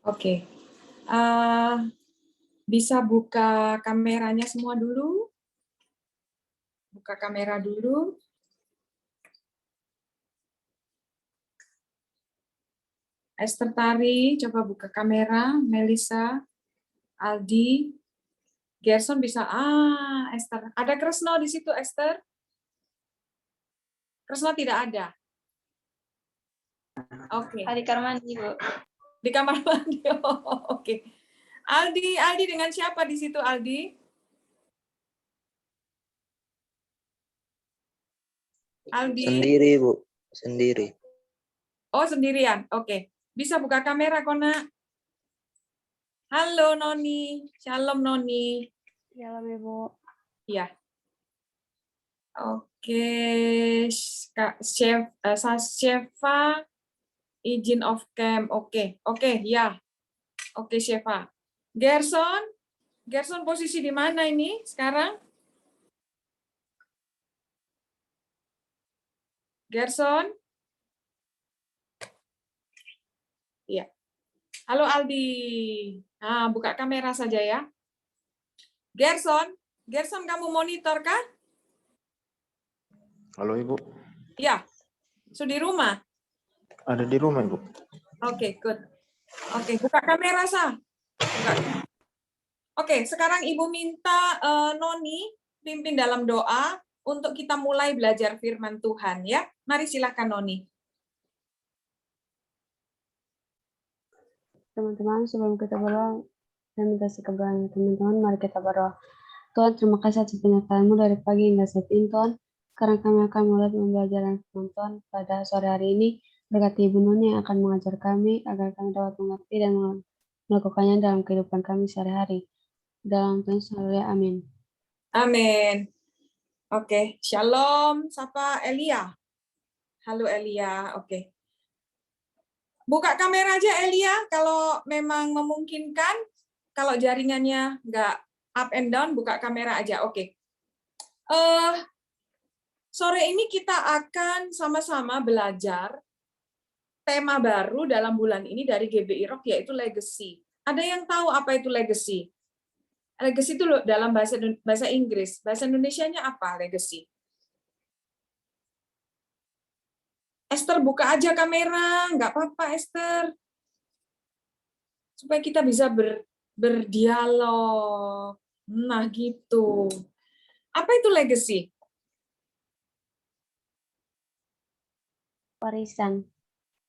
Oke. Bisa buka kameranya semua dulu. Buka kamera dulu. Esther Tari, coba buka kamera. Melisa, Aldi, Gerson bisa. Esther. Ada Kresno di situ, Esther? Kresno tidak ada. Oke. Di kamar mandi, Bu. Di kamar mandi. Oke. Aldi dengan siapa di situ, Aldi? Aldi. Sendiri, Bu. Sendiri. Oh, sendirian. Oke. Bisa buka kamera, Kona? Halo, Noni. Shalom, Noni. Shalom, Ibu. Iya. Oke. Kak Shefa, izin off cam. Oke, ya. Oke, Shefa. Gerson posisi di mana ini sekarang? Gerson? Iya. Halo Aldi. Nah, buka kamera saja ya. Gerson kamu monitor kah? Halo Ibu. Ya. Sudah di rumah? Ada di rumah Ibu. Oke, good. Oke, buka kamera sah. Oke, sekarang Ibu minta Noni pimpin dalam doa untuk kita mulai belajar firman Tuhan ya. Mari silakan Noni. Teman-teman, sebelum kita berdoa, saya minta keberanian teman-teman, mari kita berdoa. Tuhan, terima kasih atas penyertaan-Mu dari pagi hingga saat ini, Tuhan. Sekarang kami akan mulai pembelajaran firman Tuhan pada sore hari ini. Berkati Ibu Nuni yang akan mengajar kami, agar kami dapat mengerti dan melakukannya dalam kehidupan kami sehari-hari. Dalam Tuhan selalu ya, amin. Amin. Oke, shalom. Sapa Elia. Halo Elia, oke. Buka kamera aja Elia, kalau memang memungkinkan. Kalau jaringannya nggak up and down, buka kamera aja, oke. Sore ini kita akan sama-sama belajar tema baru dalam bulan ini dari GBI Rock, yaitu legacy. Ada yang tahu apa itu legacy? Legacy itu dalam bahasa Inggris. Bahasa Indonesianya apa legacy? Esther buka aja kamera, nggak apa-apa Esther. Supaya kita bisa berdialog. Nah gitu. Apa itu legacy? Warisan.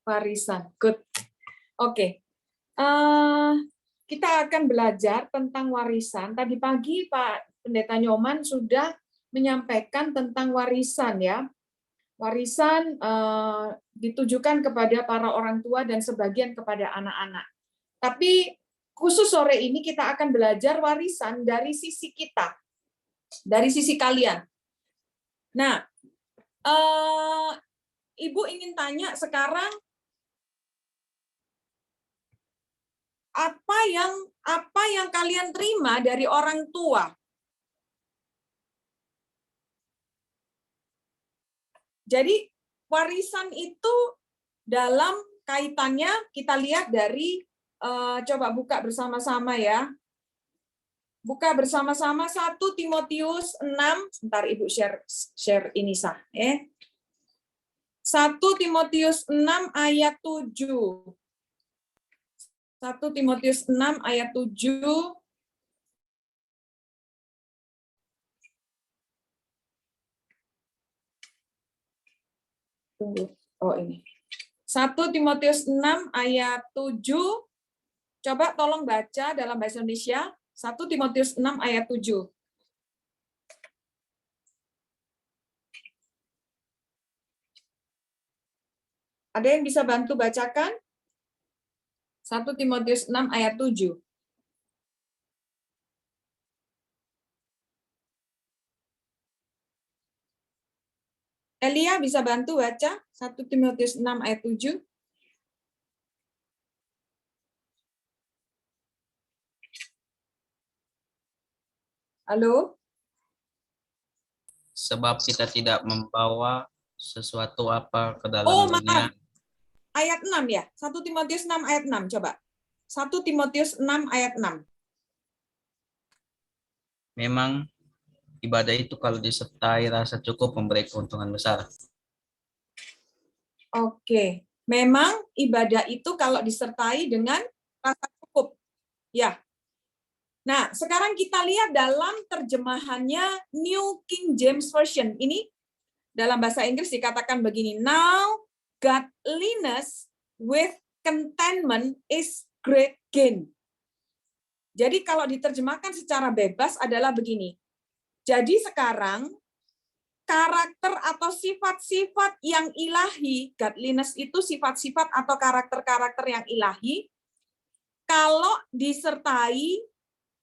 Warisan, good. Oke. Kita akan belajar tentang warisan. Tadi pagi Pak Pendeta Nyoman sudah menyampaikan tentang warisan ya. Warisan ditujukan kepada para orang tua dan sebagian kepada anak-anak. Tapi khusus sore ini kita akan belajar warisan dari sisi kita, dari sisi kalian. Nah, Ibu ingin tanya sekarang, apa yang kalian terima dari orang tua? Jadi warisan itu dalam kaitannya kita lihat dari coba buka bersama-sama ya. Buka bersama-sama 1 Timotius 6, sebentar Ibu share ini sah. 1 Timotius 6 ayat 7. 1 Timotius 6 ayat 7. Tunggu. Oh ini. 1 Timotius 6 ayat 7. Coba tolong baca dalam bahasa Indonesia. 1 Timotius 6 ayat 7. Ada yang bisa bantu bacakan? 1 Timotius 6 ayat 7. Elia bisa bantu baca 1 Timotius 6 ayat 7. Halo? Sebab kita tidak membawa sesuatu apa ke dalam dunia. Maaf. Ayat 6 ya? 1 Timotius 6 ayat 6, coba. 1 Timotius 6 ayat 6. Memang ibadah itu kalau disertai rasa cukup memberi keuntungan besar. Oke, memang ibadah itu kalau disertai dengan rasa cukup. Ya. Nah, sekarang kita lihat dalam terjemahannya New King James Version. Ini dalam bahasa Inggris dikatakan begini, now godliness with contentment is great gain. Jadi kalau diterjemahkan secara bebas adalah begini. Jadi sekarang karakter atau sifat-sifat yang ilahi, godliness itu sifat-sifat atau karakter-karakter yang ilahi, kalau disertai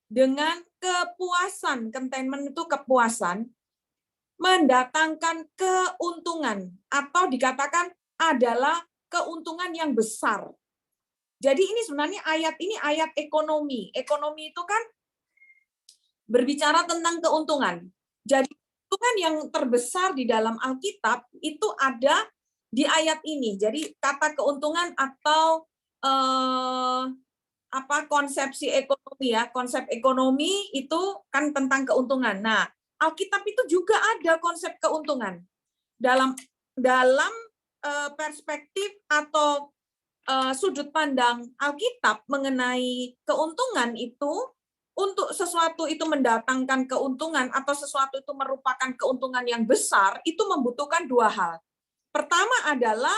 dengan kepuasan, contentment itu kepuasan, mendatangkan keuntungan, atau dikatakan adalah keuntungan yang besar. Jadi ini sebenarnya ayat ini ayat ekonomi. Ekonomi itu kan berbicara tentang keuntungan. Jadi keuntungan yang terbesar di dalam Alkitab itu ada di ayat ini. Jadi kata keuntungan atau konsepsi ekonomi ya, konsep ekonomi itu kan tentang keuntungan. Nah, Alkitab itu juga ada konsep keuntungan dalam perspektif atau sudut pandang Alkitab mengenai keuntungan itu. Untuk sesuatu itu mendatangkan keuntungan atau sesuatu itu merupakan keuntungan yang besar, itu membutuhkan dua hal. Pertama adalah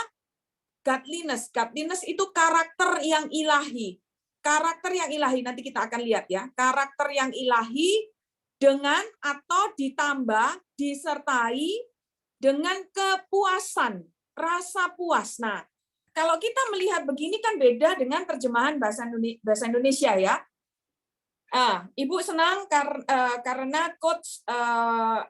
godliness. Godliness itu karakter yang ilahi. Karakter yang ilahi, nanti kita akan lihat ya. Karakter yang ilahi dengan atau ditambah, disertai dengan kepuasan, rasa puas. Nah, kalau kita melihat begini kan beda dengan terjemahan bahasa Indonesia ya. Ibu senang karena Coach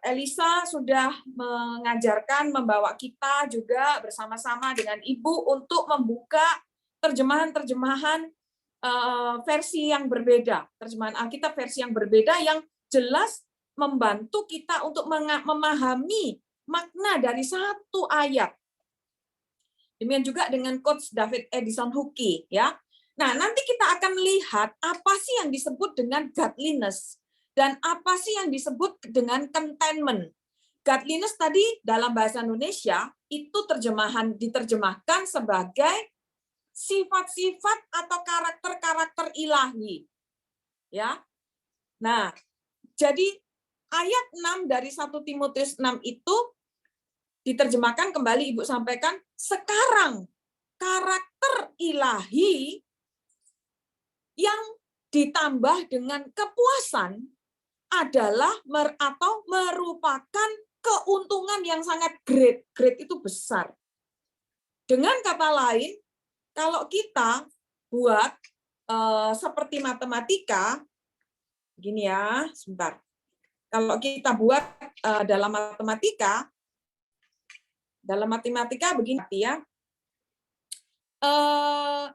Elisa sudah mengajarkan, membawa kita juga bersama-sama dengan Ibu untuk membuka terjemahan-terjemahan versi yang berbeda, terjemahan Alkitab versi yang berbeda yang jelas membantu kita untuk memahami makna dari satu ayat. Demikian juga dengan Coach David Edison Huki, ya. Nah, nanti kita akan melihat apa sih yang disebut dengan godliness dan apa sih yang disebut dengan contentment. Godliness tadi dalam bahasa Indonesia itu diterjemahkan sebagai sifat-sifat atau karakter-karakter ilahi. Ya. Nah, jadi ayat 6 dari 1 Timotius 6 itu diterjemahkan kembali Ibu sampaikan, sekarang karakter ilahi yang ditambah dengan kepuasan adalah atau merupakan keuntungan yang sangat great. Great itu besar. Dengan kata lain, kalau kita buat seperti matematika, gini ya, sebentar. Kalau kita buat dalam matematika begini ya.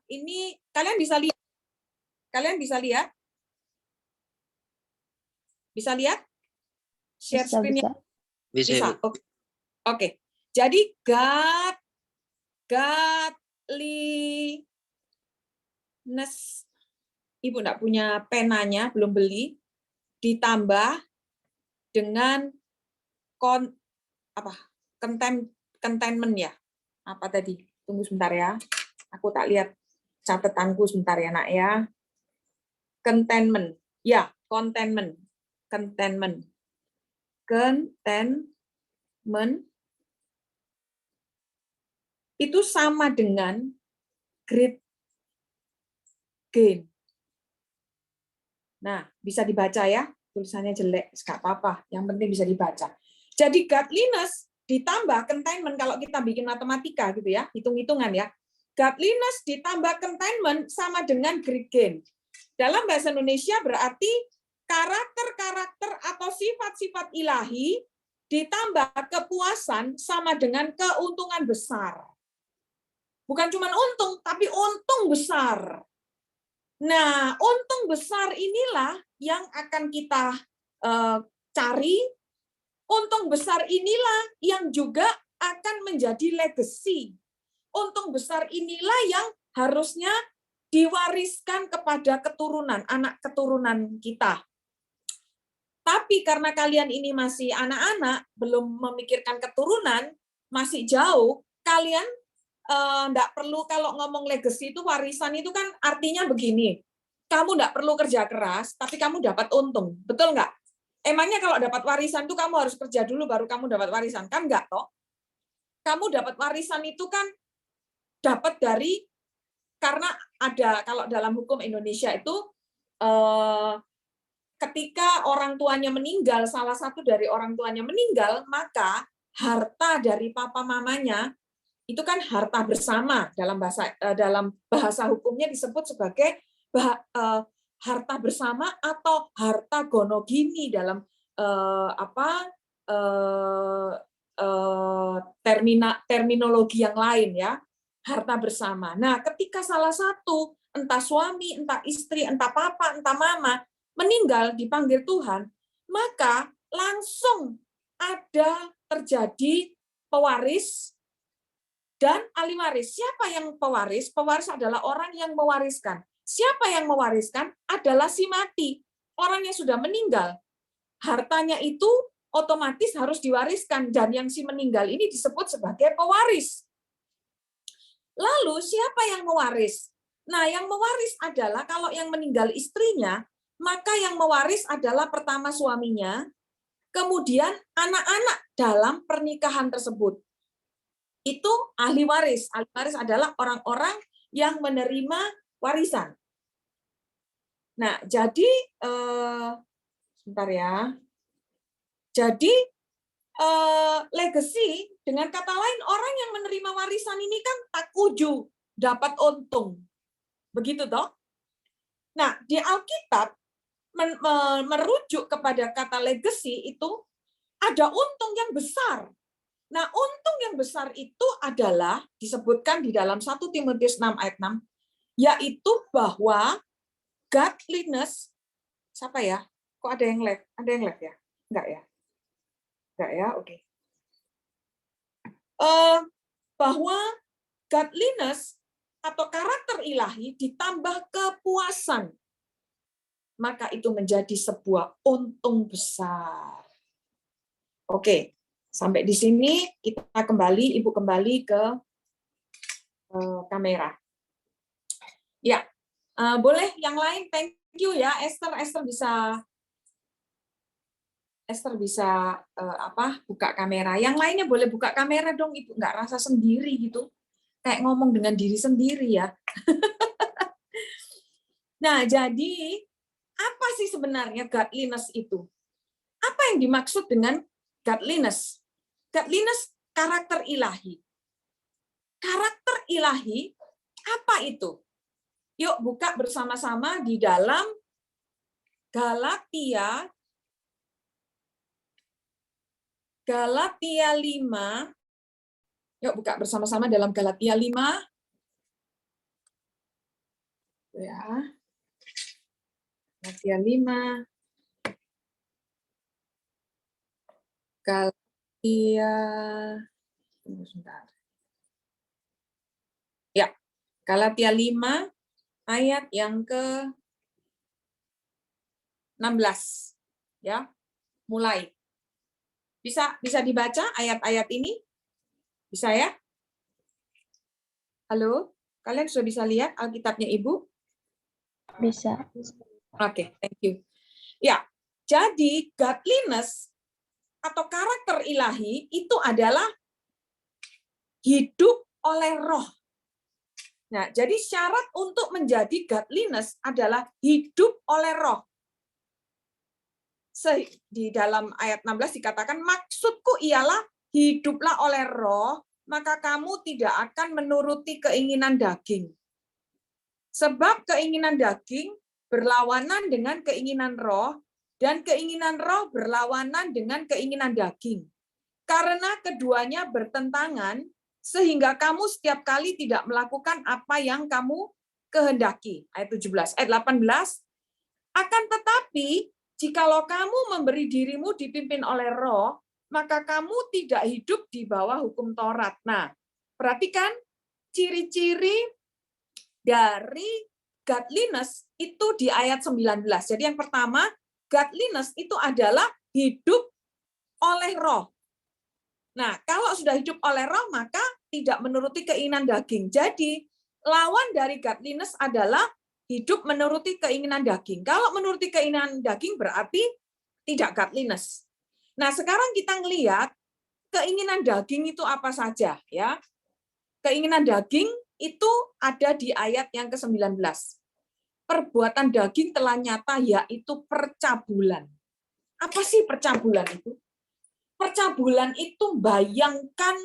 Ini kalian bisa lihat. Bisa lihat? Share screen-nya? Bisa. Oke. Jadi godliness, Ibu enggak punya penanya, belum beli, ditambah dengan contentment ya. Apa tadi? Tunggu sebentar ya. Aku tak lihat catatanku sebentar ya, Nak ya. Contentment. Ya, contentment. Itu sama dengan great gain. Nah, bisa dibaca ya. Tulisannya jelek, nggak apa-apa. Yang penting bisa dibaca. Jadi godliness ditambah contentment, kalau kita bikin matematika gitu ya, hitung-hitungan ya. Godliness ditambah contentment sama dengan great gain. Dalam bahasa Indonesia berarti karakter-karakter atau sifat-sifat ilahi ditambah kepuasan sama dengan keuntungan besar. Bukan cuma untung, tapi untung besar. Nah, untung besar inilah yang akan kita cari. Untung besar inilah yang juga akan menjadi legacy. Untung besar inilah yang harusnya diwariskan kepada keturunan, anak keturunan kita. Tapi karena kalian ini masih anak-anak, belum memikirkan keturunan, masih jauh, kalian enggak perlu, kalau ngomong legacy itu warisan itu kan artinya begini, kamu enggak perlu kerja keras, tapi kamu dapat untung. Betul nggak? Emangnya kalau dapat warisan itu kamu harus kerja dulu baru kamu dapat warisan? Kan enggak toh? Kamu dapat warisan itu kan dapat dari, karena ada, kalau dalam hukum Indonesia itu ketika orang tuanya meninggal, salah satu dari orang tuanya meninggal, maka harta dari papa mamanya itu kan harta bersama, dalam bahasa hukumnya disebut sebagai harta bersama atau harta gonogini dalam terminologi yang lain ya, harta bersama. Nah, ketika salah satu, entah suami, entah istri, entah papa, entah mama meninggal dipanggil Tuhan, maka langsung ada terjadi pewaris dan ahli waris. Siapa yang pewaris? Pewaris adalah orang yang mewariskan. Siapa yang mewariskan? Adalah si mati, orang yang sudah meninggal. Hartanya itu otomatis harus diwariskan, dan yang si meninggal ini disebut sebagai pewaris. Lalu siapa yang mewaris? Nah, yang mewaris adalah kalau yang meninggal istrinya, maka yang mewaris adalah pertama suaminya, kemudian anak-anak dalam pernikahan tersebut. Itu ahli waris. Ahli waris adalah orang-orang yang menerima warisan. Nah, jadi sebentar ya. Jadi legacy, dengan kata lain, orang yang menerima warisan ini kan takuju, dapat untung. Begitu toh? Nah, di Alkitab merujuk kepada kata legacy itu ada untung yang besar. Nah, untung yang besar itu adalah disebutkan di dalam 1 Timotius 6 ayat 6, yaitu bahwa godliness, siapa ya? Kok ada yang lag? Ada yang lag ya? Enggak ya? Enggak ya? Oke. Bahwa godliness atau karakter ilahi ditambah kepuasan, maka itu menjadi sebuah untung besar. Oke, sampai di sini kita kembali, Ibu kembali ke kamera. Ya, boleh yang lain, thank you ya, Esther bisa buka kamera. Yang lainnya boleh buka kamera dong, Ibu, nggak rasa sendiri gitu, kayak ngomong dengan diri sendiri ya. Nah, jadi apa sih sebenarnya godliness itu? Apa yang dimaksud dengan godliness? Godliness karakter ilahi. Karakter ilahi apa itu? Yuk buka bersama-sama di dalam Galatia 5. Yuk buka bersama-sama dalam Galatia 5. Ya. Galatia 5. Galatia, sebentar. Ya, Galatia 5 ayat yang ke-16. Ya. Mulai. Bisa dibaca ayat-ayat ini? Bisa ya? Halo? Kalian sudah bisa lihat Alkitabnya Ibu? Bisa. Oke, thank you. Ya, jadi godliness atau karakter ilahi itu adalah hidup oleh roh. Nah, jadi syarat untuk menjadi godliness adalah hidup oleh roh. Di dalam ayat 16 dikatakan, maksudku ialah hiduplah oleh roh, maka kamu tidak akan menuruti keinginan daging. Sebab keinginan daging berlawanan dengan keinginan roh, dan keinginan roh berlawanan dengan keinginan daging. Karena keduanya bertentangan, sehingga kamu setiap kali tidak melakukan apa yang kamu kehendaki. Ayat 17. Ayat 18. Akan tetapi, jikalau kamu memberi dirimu dipimpin oleh roh, maka kamu tidak hidup di bawah hukum Taurat. Nah, perhatikan ciri-ciri dari godliness itu di ayat 19. Jadi yang pertama, godliness itu adalah hidup oleh roh. Nah, kalau sudah hidup oleh roh, maka tidak menuruti keinginan daging. Jadi, lawan dari godliness adalah hidup menuruti keinginan daging. Kalau menuruti keinginan daging berarti tidak godliness. Nah, sekarang kita ngelihat keinginan daging itu apa saja, ya. Keinginan daging itu ada di ayat yang ke-19. Perbuatan daging telah nyata, yaitu percabulan. Apa sih percabulan itu? Percabulan itu membayangkan,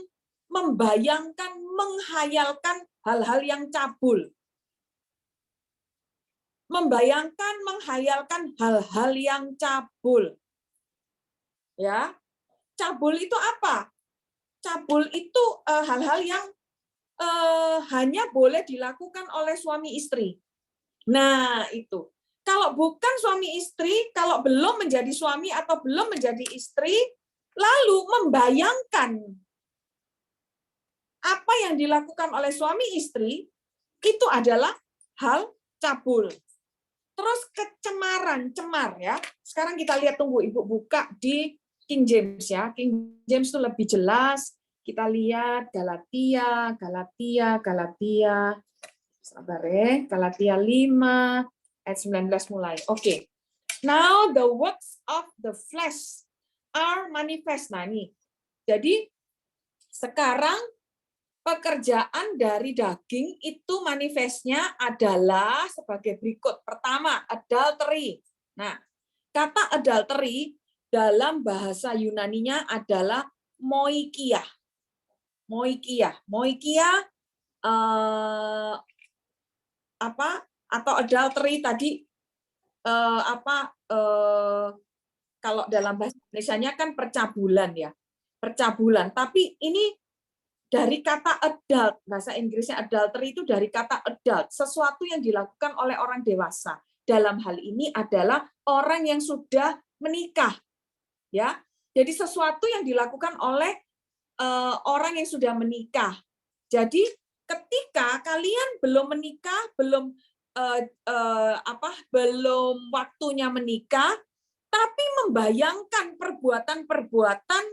menghayalkan hal-hal yang cabul. Membayangkan, menghayalkan hal-hal yang cabul. Ya, cabul itu apa? Cabul itu hal-hal yang hanya boleh dilakukan oleh suami istri. Nah, itu. Kalau bukan suami istri, kalau belum menjadi suami atau belum menjadi istri, lalu membayangkan apa yang dilakukan oleh suami istri, itu adalah hal cabul. Terus kecemaran, cemar ya. Sekarang kita lihat, tunggu Ibu buka di King James ya. King James itu lebih jelas. Kita lihat Galatia. Sabar ya. Galatia 5 ayat 19 mulai. Oke. Now the works of the flesh are manifest. Nah, ini. Jadi sekarang pekerjaan dari daging itu manifestnya adalah sebagai berikut. Pertama, adultery. Nah, kata adultery dalam bahasa Yunaninya adalah moikia. Moikia atau adultery tadi kalau dalam bahasa Indonesianya kan percabulan ya. Percabulan, tapi ini dari kata adult, bahasa Inggrisnya adultery itu dari kata adult, sesuatu yang dilakukan oleh orang dewasa. Dalam hal ini adalah orang yang sudah menikah. Ya. Jadi sesuatu yang dilakukan oleh orang yang sudah menikah. Jadi ketika kalian belum menikah, belum waktunya menikah, tapi membayangkan perbuatan-perbuatan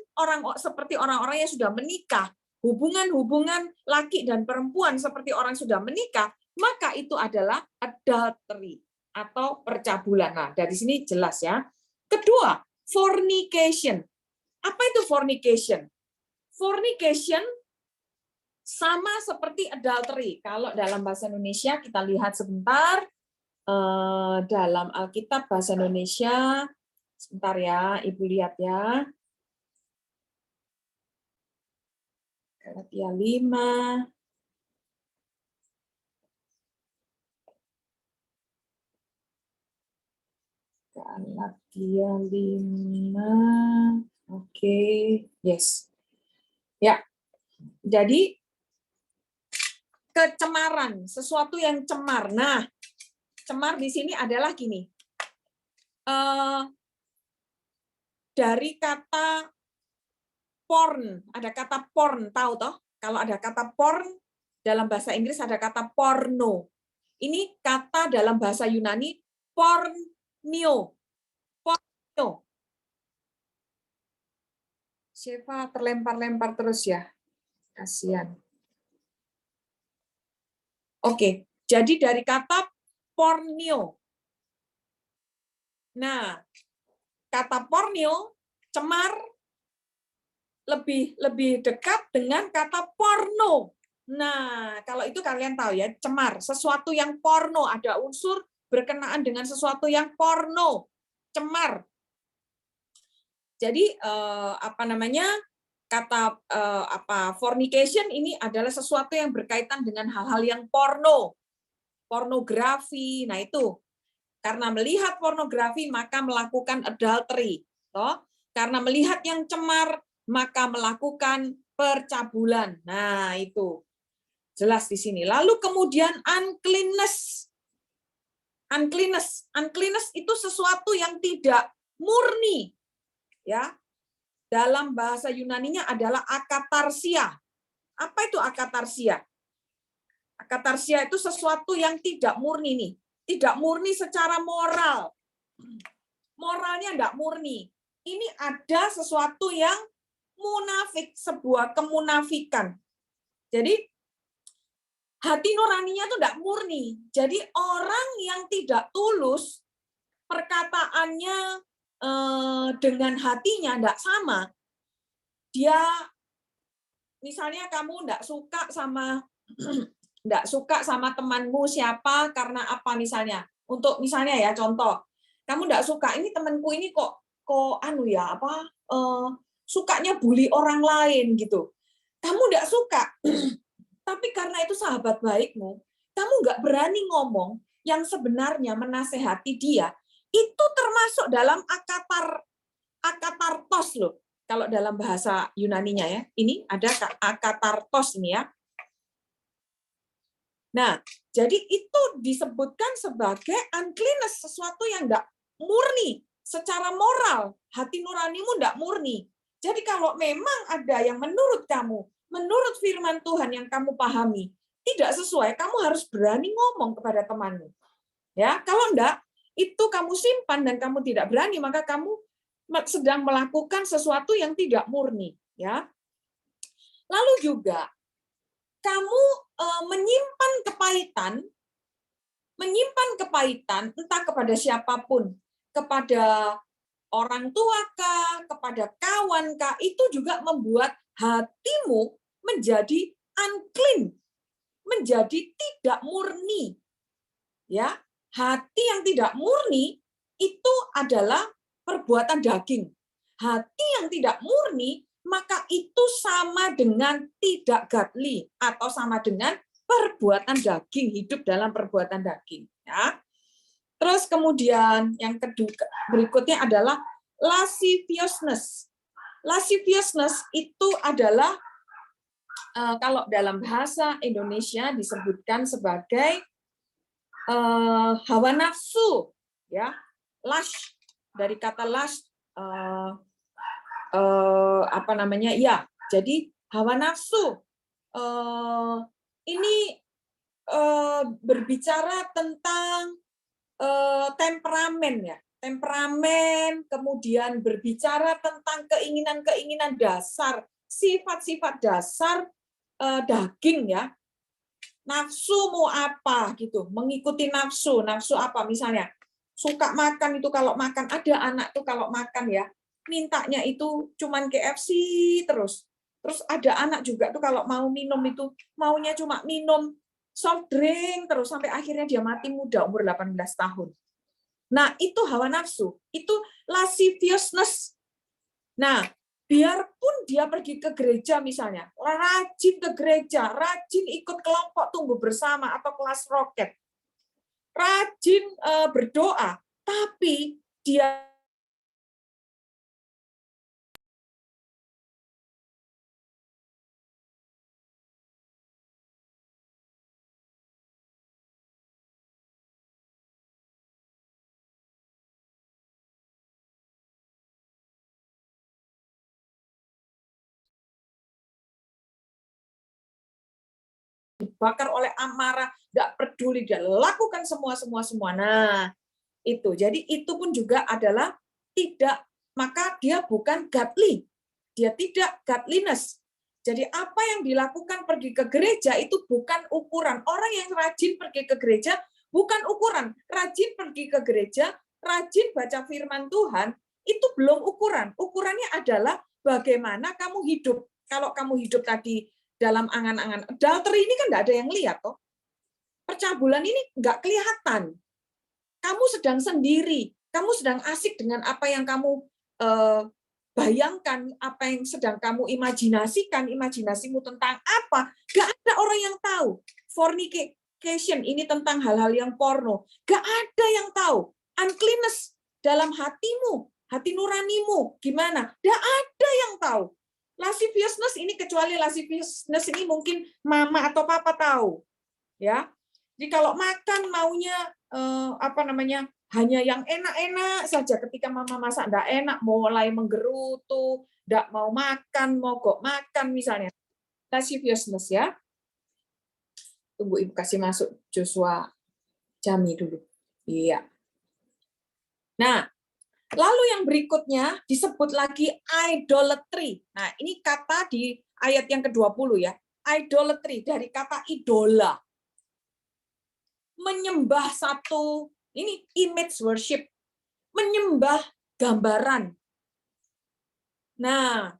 seperti orang-orang yang sudah menikah, hubungan-hubungan laki dan perempuan seperti orang sudah menikah, maka itu adalah adultery atau percabulan. Nah, dari sini jelas ya. Kedua, fornication. Apa itu fornication? Fornication sama seperti adultery. Kalau dalam bahasa Indonesia kita lihat sebentar dalam Alkitab bahasa Indonesia, sebentar ya, Ibu lihat ya. Galatia 5. Galatia 5. Oke, yes. Ya. Jadi kecemaran, sesuatu yang cemar. Nah, cemar di sini adalah gini. Dari kata porn, ada kata porn, tahu toh? Kalau ada kata porn, dalam bahasa Inggris ada kata porno. Ini kata dalam bahasa Yunani pornio. Pornio. Siapa terlempar-lempar terus ya? Kasihan. Oke, jadi dari kata pornio. Nah, kata pornio, cemar, lebih dekat dengan kata porno. Nah, kalau itu kalian tahu ya, cemar, sesuatu yang porno, ada unsur berkenaan dengan sesuatu yang porno, cemar. Jadi kata fornication ini adalah sesuatu yang berkaitan dengan hal-hal yang porno, pornografi. Nah itu karena melihat pornografi maka melakukan adultery, toh? Karena melihat yang cemar maka melakukan percabulan. Nah itu jelas di sini. Lalu kemudian uncleanness. Uncleanness itu sesuatu yang tidak murni, ya. Dalam bahasa Yunaninya adalah akatarsia. Apa itu akatarsia? Akatarsia itu sesuatu yang tidak murni nih. Tidak murni secara moral. Moralnya tidak murni. Ini ada sesuatu yang munafik, sebuah kemunafikan. Jadi hati nuraninya itu tidak murni. Jadi orang yang tidak tulus, perkataannya dengan hatinya tidak sama. Dia misalnya kamu tidak suka sama temanmu siapa karena apa misalnya. Untuk misalnya ya contoh, kamu tidak suka ini temanku ini kok sukanya bully orang lain gitu. Kamu tidak suka. Tapi karena itu sahabat baikmu, kamu nggak berani ngomong yang sebenarnya menasehati dia, itu termasuk dalam akatartos loh. Kalau dalam bahasa Yunaninya ya, ini ada akatartos ini ya. Nah, jadi itu disebutkan sebagai uncleanness, sesuatu yang nggak murni secara moral. Hati nuranimu nggak murni. Jadi kalau memang ada yang menurut kamu, menurut firman Tuhan yang kamu pahami, tidak sesuai, kamu harus berani ngomong kepada temanmu. Ya, kalau enggak, itu kamu simpan dan kamu tidak berani, maka kamu sedang melakukan sesuatu yang tidak murni. Ya. Lalu juga, kamu menyimpan kepahitan, entah kepada siapapun, kepada orang tua kah, kepada kawan kah, itu juga membuat hatimu menjadi unclean, menjadi tidak murni. Ya, hati yang tidak murni itu adalah perbuatan daging. Hati yang tidak murni maka itu sama dengan tidak godly atau sama dengan perbuatan daging, hidup dalam perbuatan daging. Ya. Terus kemudian yang kedua berikutnya adalah lasciviousness. Lasciviousness itu adalah kalau dalam bahasa Indonesia disebutkan sebagai hawa nafsu, ya, lush dari kata lush, ya, jadi hawa nafsu ini berbicara tentang temperamen ya, temperamen, kemudian berbicara tentang keinginan-keinginan dasar, sifat-sifat dasar daging ya. Nafsu mau apa gitu, mengikuti nafsu apa misalnya, suka makan itu kalau makan, ada anak tuh kalau makan ya, mintanya itu cuman KFC terus ada anak juga tuh kalau mau minum itu maunya cuma minum soft drink terus sampai akhirnya dia mati muda umur 18 tahun. Nah, itu hawa nafsu, itu lasciviousness. Nah, biarpun dia pergi ke gereja misalnya, rajin ke gereja, rajin ikut kelompok tumbuh bersama atau kelas roket, rajin berdoa, tapi dia dibakar oleh amarah, nggak peduli, dia lakukan semua. Nah, itu. Jadi itu pun juga adalah tidak, maka dia bukan godly. Dia tidak godliness. Jadi apa yang dilakukan pergi ke gereja itu bukan ukuran. Orang yang rajin pergi ke gereja bukan ukuran. Rajin pergi ke gereja, rajin baca firman Tuhan, itu belum ukuran. Ukurannya adalah bagaimana kamu hidup. Kalau kamu hidup tadi dalam angan-angan adultery ini kan nggak ada yang lihat toh. Percabulan ini nggak kelihatan. Kamu sedang sendiri, kamu sedang asik dengan apa yang kamu bayangkan, apa yang sedang kamu imajinasikan, imajinasimu tentang apa, nggak ada orang yang tahu. Fornication ini tentang hal-hal yang porno, nggak ada yang tahu. Uncleanness dalam hatimu, hati nuranimu, gimana? Nggak ada yang tahu. Lasciviousness ini, kecuali lasciviousness ini mungkin mama atau papa tahu, ya. Jadi kalau makan maunya hanya yang enak-enak saja. Ketika mama masak enggak enak, mulai menggerutu, enggak mau makan, mogok makan misalnya. Lasciviousness ya. Tunggu Ibu kasih masuk Joshua Jami dulu. Iya. Nah, lalu yang berikutnya disebut lagi idolatry. Nah, ini kata di ayat yang ke-20 ya. Idolatry dari kata idola. Menyembah satu, ini image worship. Menyembah gambaran. Nah,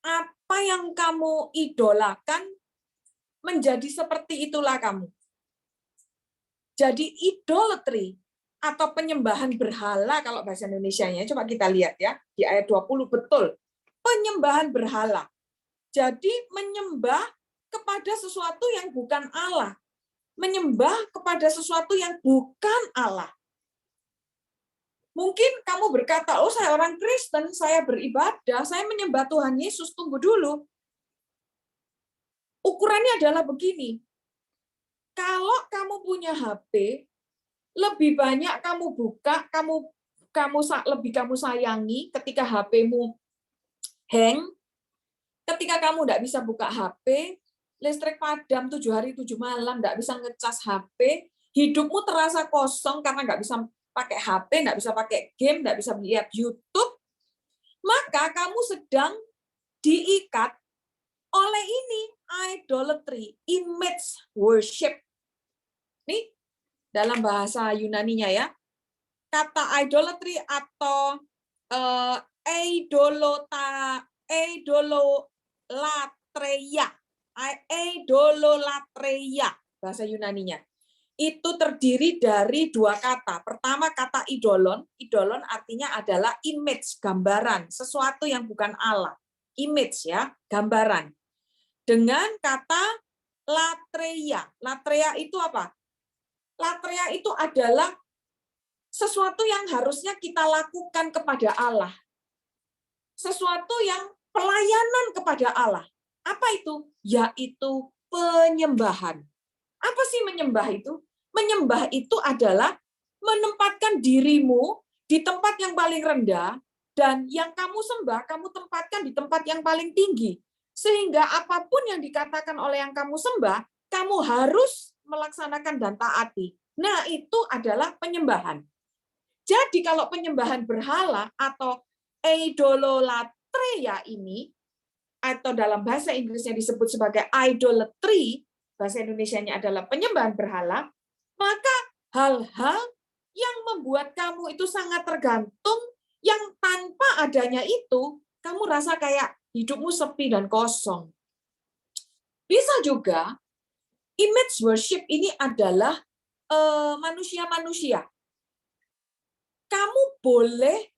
apa yang kamu idolakan menjadi seperti itulah kamu. Jadi idolatry atau penyembahan berhala kalau bahasa Indonesianya, coba kita lihat ya, di ayat 20 betul. Penyembahan berhala. Jadi menyembah kepada sesuatu yang bukan Allah. Menyembah kepada sesuatu yang bukan Allah. Mungkin kamu berkata, oh saya orang Kristen, saya beribadah, saya menyembah Tuhan Yesus, tunggu dulu. Ukurannya adalah begini. Kalau kamu punya HP, lebih banyak kamu buka, lebih kamu sayangi ketika HP-mu hang, ketika kamu tidak bisa buka HP, listrik padam 7 hari 7 malam, tidak bisa ngecas HP, hidupmu terasa kosong karena nggak bisa pakai HP, nggak bisa pakai game, nggak bisa lihat YouTube, maka kamu sedang diikat oleh ini, idolatry, image worship. Nih, dalam bahasa Yunaninya ya, kata idolatry atau eidolatreia, bahasa Yunaninya. Itu terdiri dari dua kata. Pertama kata idolon, idolon artinya adalah image, gambaran, sesuatu yang bukan Allah. Image ya, gambaran. Dengan kata latreia. Latreia itu apa? Latreia itu adalah sesuatu yang harusnya kita lakukan kepada Allah. Sesuatu yang pelayanan kepada Allah. Apa itu? Yaitu penyembahan. Apa sih menyembah itu? Menyembah itu adalah menempatkan dirimu di tempat yang paling rendah, dan yang kamu sembah, kamu tempatkan di tempat yang paling tinggi. Sehingga apapun yang dikatakan oleh yang kamu sembah, kamu harus melaksanakan dan taati. Nah, itu adalah penyembahan. Jadi kalau penyembahan berhala atau eidolatreia ini, atau dalam bahasa Inggrisnya disebut sebagai idolatry, bahasa Indonesianya adalah penyembahan berhala, maka hal-hal yang membuat kamu itu sangat tergantung, yang tanpa adanya itu, kamu rasa kayak hidupmu sepi dan kosong. Bisa juga, image worship ini adalah manusia-manusia. Kamu boleh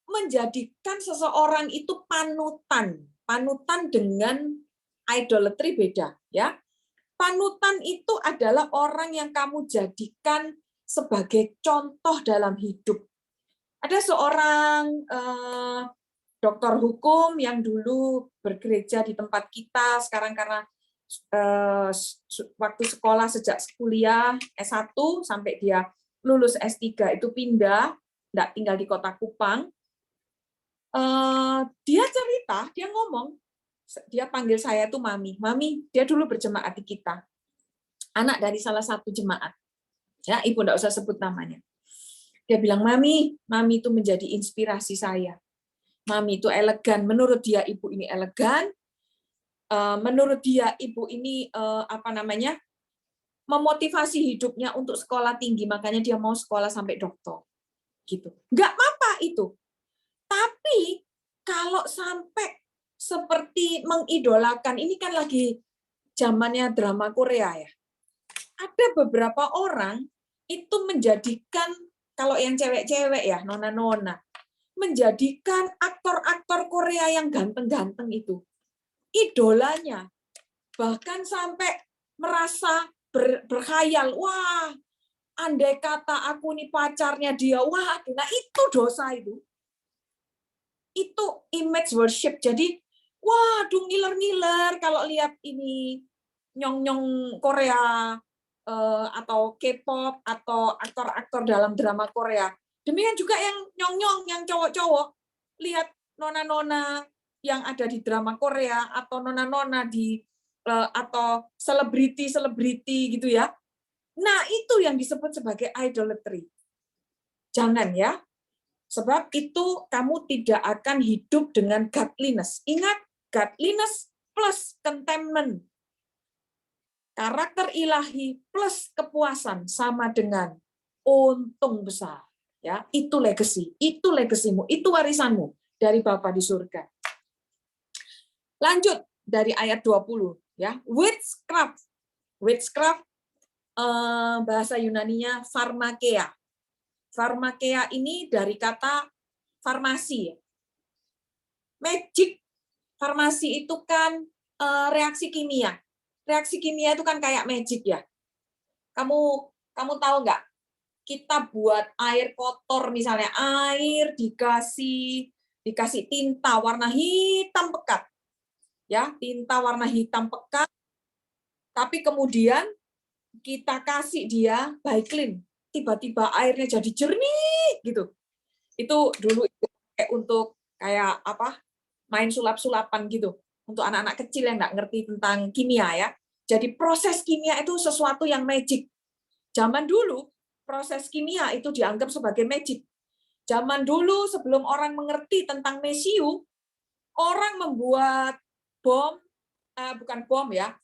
menjadikan seseorang itu panutan. Panutan dengan idolatry beda, ya. Panutan itu adalah orang yang kamu jadikan sebagai contoh dalam hidup. Ada seorang doktor hukum yang dulu bergereja di tempat kita, sekarang karena waktu sekolah sejak kuliah S1 sampai dia lulus S3 itu pindah, nggak tinggal di Kota Kupang. Dia cerita, dia ngomong, dia panggil saya tuh Mami. Mami, dia dulu berjemaat di kita. Anak dari salah satu jemaat. Ya, Ibu nggak usah sebut namanya. Dia bilang, Mami itu menjadi inspirasi saya. Mami itu elegan. Menurut dia, Ibu ini elegan. Menurut dia, Ibu ini memotivasi hidupnya untuk sekolah tinggi. Makanya dia mau sekolah sampai doktor. Gitu. Nggak apa-apa itu. Tapi kalau sampai seperti mengidolakan, ini kan lagi zamannya drama Korea ya. Ada beberapa orang itu menjadikan, kalau yang cewek-cewek ya, nona-nona, menjadikan aktor-aktor Korea yang ganteng-ganteng itu idolanya. Bahkan sampai merasa berkhayal, wah, andai kata aku nih pacarnya dia, wah, nah itu dosa itu. Itu image worship. Jadi, waduh, ngiler-ngiler kalau lihat ini nyong-nyong Korea atau K-pop atau aktor-aktor dalam drama Korea. Demikian juga yang nyong-nyong, yang cowok-cowok, lihat nona-nona yang ada di drama Korea atau nona-nona di atau selebriti gitu ya. Nah, itu yang disebut sebagai idolatry. Jangan ya. Sebab itu kamu tidak akan hidup dengan godliness. Ingat, godliness plus contentment. Karakter ilahi plus kepuasan sama dengan untung besar. Ya, itu legacy, itu legasimu, itu warisanmu dari Bapa di surga. Lanjut dari ayat 20 ya. Witchcraft. Witchcraft bahasa Yunaninya pharmakeia. Pharmakeia ini dari kata farmasi. Magic, farmasi itu kan reaksi kimia. Reaksi kimia itu kan kayak magic ya. Kamu tahu nggak? Kita buat air kotor misalnya, air dikasih tinta warna hitam pekat. Ya, tinta warna hitam pekat. Tapi kemudian kita kasih dia Baiklin, tiba-tiba airnya jadi jernih gitu. Itu dulu untuk kayak apa? Main sulap-sulapan gitu. Untuk anak-anak kecil yang nggak ngerti tentang kimia ya. Jadi proses kimia itu sesuatu yang magic. Zaman dulu proses kimia itu dianggap sebagai magic. Zaman dulu sebelum orang mengerti tentang mesiu, orang membuat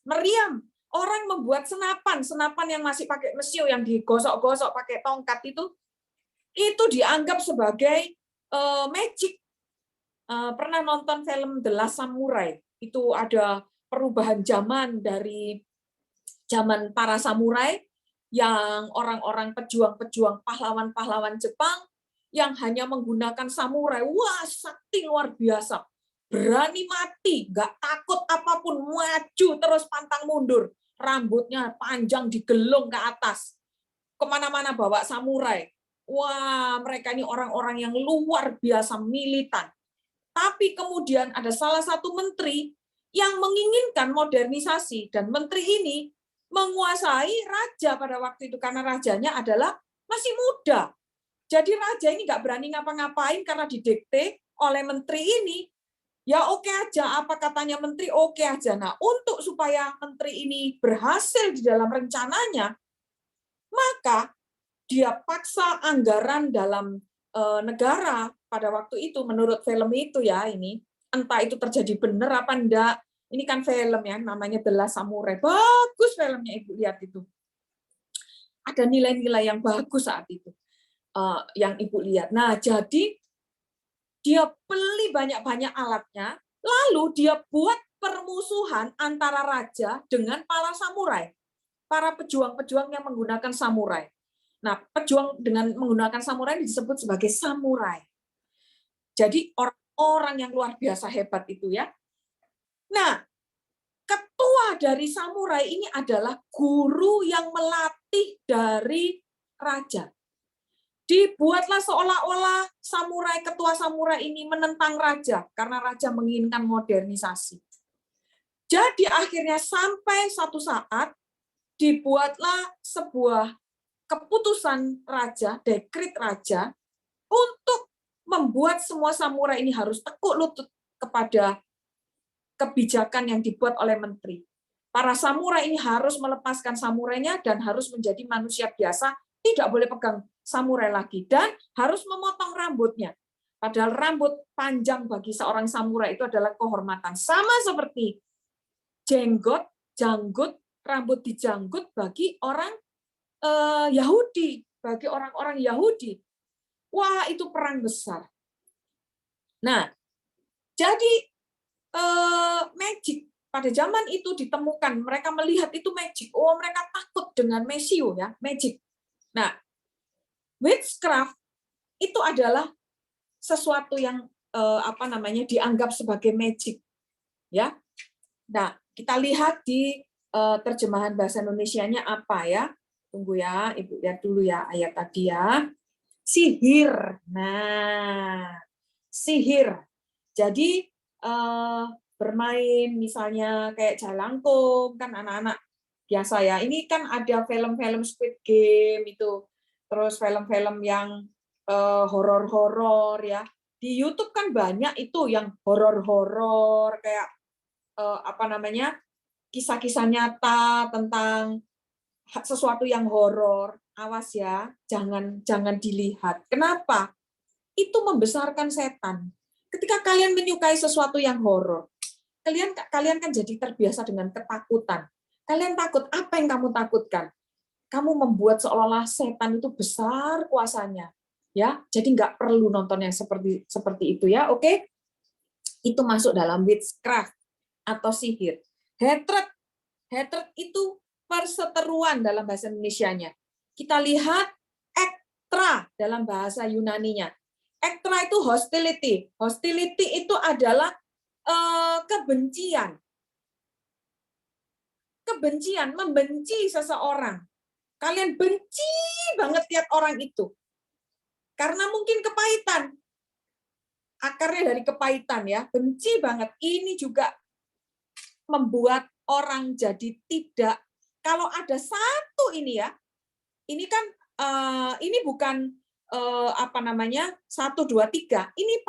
meriam. Orang membuat senapan yang masih pakai mesiu yang digosok-gosok pakai tongkat itu dianggap sebagai magic. Pernah nonton film The Last Samurai? Itu ada perubahan zaman dari zaman para samurai yang orang-orang pejuang-pejuang pahlawan-pahlawan Jepang yang hanya menggunakan samurai. Wah, sakti luar biasa. Berani mati, nggak takut apapun, maju terus pantang mundur. Rambutnya panjang digelung ke atas. Kemana-mana bawa samurai. Wah, mereka ini orang-orang yang luar biasa militan. Tapi kemudian ada salah satu menteri yang menginginkan modernisasi, dan menteri ini menguasai raja pada waktu itu karena rajanya adalah masih muda. Jadi raja ini nggak berani ngapa-ngapain karena didikte oleh menteri ini. Ya oke aja, apa katanya menteri oke aja. Nah, untuk supaya menteri ini berhasil di dalam rencananya, maka dia paksa anggaran dalam negara pada waktu itu menurut film itu ya ini. Entah itu terjadi benar apa enggak. Ini kan film ya, namanya The Last Samurai. Bagus filmnya, Ibu lihat itu. Ada nilai-nilai yang bagus saat itu. Yang Ibu lihat. Nah, jadi dia beli banyak-banyak alatnya, lalu dia buat permusuhan antara raja dengan para samurai. Para pejuang-pejuang yang menggunakan samurai. Nah, pejuang dengan menggunakan samurai disebut sebagai samurai. Jadi orang-orang yang luar biasa hebat itu ya. Nah, ketua dari samurai ini adalah guru yang melatih dari raja. Dibuatlah seolah-olah ketua samurai ini menentang raja karena raja menginginkan modernisasi. Jadi akhirnya sampai satu saat dibuatlah sebuah keputusan raja, dekret raja, untuk membuat semua samurai ini harus tekuk lutut kepada kebijakan yang dibuat oleh menteri. Para samurai ini harus melepaskan samurainya dan harus menjadi manusia biasa, tidak boleh pegang samurai lagi, dan harus memotong rambutnya. Padahal rambut panjang bagi seorang samurai itu adalah kehormatan. Sama seperti janggut, rambut dijanggut bagi orang Yahudi, bagi orang-orang Yahudi. Wah, itu perang besar. Nah, jadi magic pada zaman itu ditemukan, mereka melihat itu magic. Oh, mereka takut dengan mesiu ya, magic. Nah, witchcraft itu adalah sesuatu yang dianggap sebagai magic, ya. Nah, kita lihat di terjemahan bahasa Indonesianya apa ya? Tunggu ya, Ibu lihat dulu ya ayat tadi ya. Sihir. Nah, sihir. Jadi bermain misalnya kayak jalangkung kan anak-anak biasa ya. Ini kan ada film-film Squid Game itu, terus film-film yang horor-horor ya. Di YouTube kan banyak itu yang horor-horor kayak kisah-kisah nyata tentang sesuatu yang horor, awas ya, jangan dilihat. Kenapa? Itu membesarkan setan. Ketika kalian menyukai sesuatu yang horor, kalian kan jadi terbiasa dengan ketakutan. Kalian takut, apa yang kamu takutkan? Kamu membuat seolah-olah setan itu besar kuasanya, ya. Jadi nggak perlu nonton yang seperti itu ya, oke? Itu masuk dalam witchcraft atau sihir. Hatred itu perseteruan dalam bahasa Indonesianya. Kita lihat ektra dalam bahasa Yunaninya. Ektra itu hostility. Hostility itu adalah kebencian. Kebencian, membenci seseorang. Kalian benci banget lihat orang itu. Karena mungkin kepahitan. Akarnya dari kepahitan ya, benci banget. Ini juga membuat orang jadi tidak, kalau ada satu ini ya, ini kan ini bukan apa namanya 1, 2, 3, ini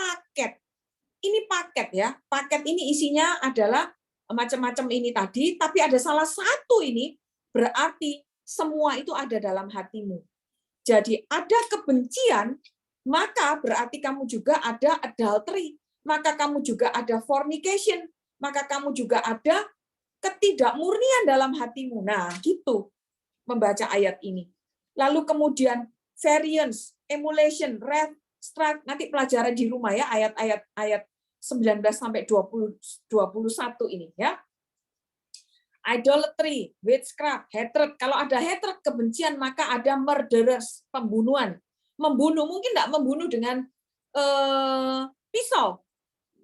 paket ya, paket ini isinya adalah macam-macam ini tadi, tapi ada salah satu ini berarti semua itu ada dalam hatimu. Jadi ada kebencian, maka berarti kamu juga ada adultery, maka kamu juga ada fornication, maka kamu juga ada ketidakmurnian dalam hatimu. Nah, gitu membaca ayat ini. Lalu kemudian variance, emulation, wrath, strife, nanti pelajaran di rumah ya, ayat 19 sampai 21 ini ya. Idolatry, witchcraft, hatred. Kalau ada hatred, kebencian, maka ada murderers, pembunuhan. Membunuh, mungkin tidak membunuh dengan pisau.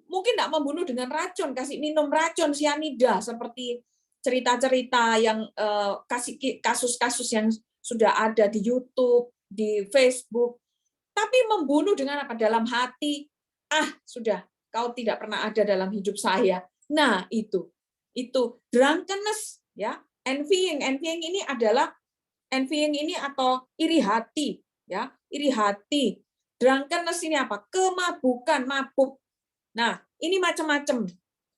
Mungkin tidak membunuh dengan racun, kasih minum racun, sianida, seperti cerita-cerita yang kasus-kasus yang sudah ada di YouTube, di Facebook. Tapi membunuh dengan apa? Dalam hati, sudah, kau tidak pernah ada dalam hidup saya. Nah, itu drunkenness ya, envying ini adalah envying ini atau iri hati ya, iri hati. Drunkenness ini apa? Kemabukan, mabuk. Nah, ini macam-macam.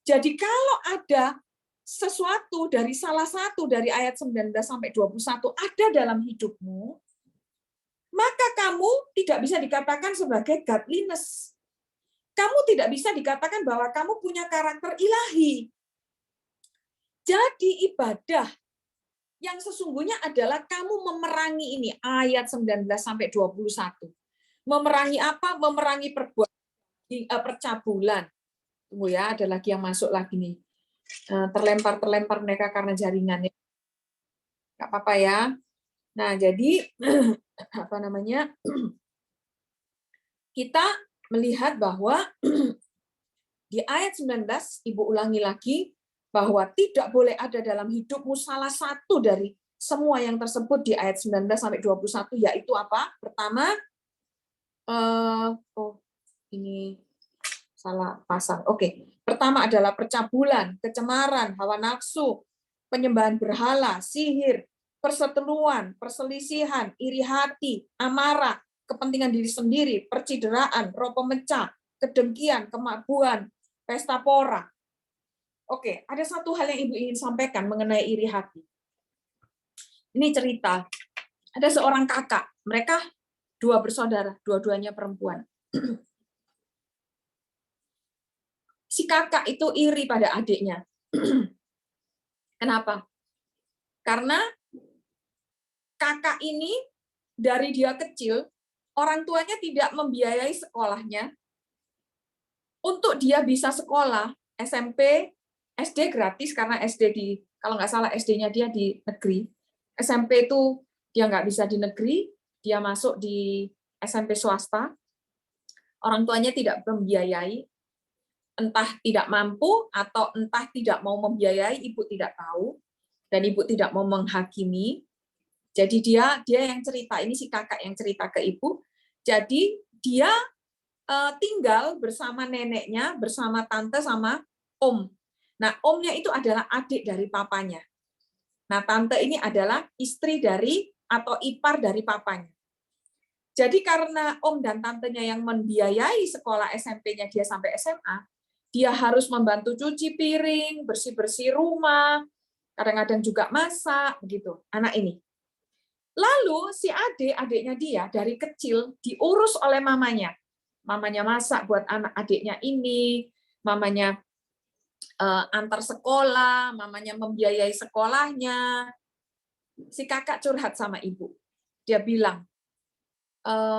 Jadi kalau ada sesuatu dari salah satu dari ayat 19 sampai 21 ada dalam hidupmu, maka kamu tidak bisa dikatakan sebagai godliness. Kamu tidak bisa dikatakan bahwa kamu punya karakter ilahi. Jadi ibadah yang sesungguhnya adalah kamu memerangi ini, ayat 19 sampai 21. Memerangi apa? Memerangi percabulan. Tunggu ya, ada lagi yang masuk lagi nih. Terlempar mereka karena jaringannya. Nggak apa-apa ya. Nah, jadi apa namanya? Kita melihat bahwa di ayat 19, Ibu ulangi lagi, bahwa tidak boleh ada dalam hidupmu salah satu dari semua yang tersebut di ayat 19 sampai 21, yaitu apa? Pertama, ini salah pasang. Oke. Pertama adalah percabulan, kecemaran, hawa nafsu, penyembahan berhala, sihir, perseteruan, perselisihan, iri hati, amarah, kepentingan diri sendiri, percideraan, roh pemecah, kedengkian, kemabuan, pesta pora. Oke, ada satu hal yang Ibu ingin sampaikan mengenai iri hati. Ini cerita. Ada seorang kakak, mereka 2 bersaudara, dua-duanya perempuan. Si kakak itu iri pada adiknya. Kenapa? Karena kakak ini dari dia kecil, orang tuanya tidak membiayai sekolahnya. Untuk dia bisa sekolah, SMP, SD gratis, karena SD kalau nggak salah SD-nya dia di negeri. SMP itu dia nggak bisa di negeri, dia masuk di SMP swasta. Orang tuanya tidak membiayai, entah tidak mampu atau entah tidak mau membiayai, ibu tidak tahu, dan ibu tidak mau menghakimi. Jadi dia yang cerita, ini si kakak yang cerita ke ibu. Jadi dia tinggal bersama neneknya, bersama tante sama om. Nah, omnya itu adalah adik dari papanya. Nah, tante ini adalah istri dari atau ipar dari papanya. Jadi karena om dan tantenya yang membiayai sekolah SMP-nya dia sampai SMA, dia harus membantu cuci piring, bersih-bersih rumah, kadang-kadang juga masak, begitu, anak ini. Lalu si adiknya dia dari kecil diurus oleh mamanya. Mamanya masak buat anak adiknya ini, mamanya antar sekolah, mamanya membiayai sekolahnya. Si kakak curhat sama ibu. Dia bilang,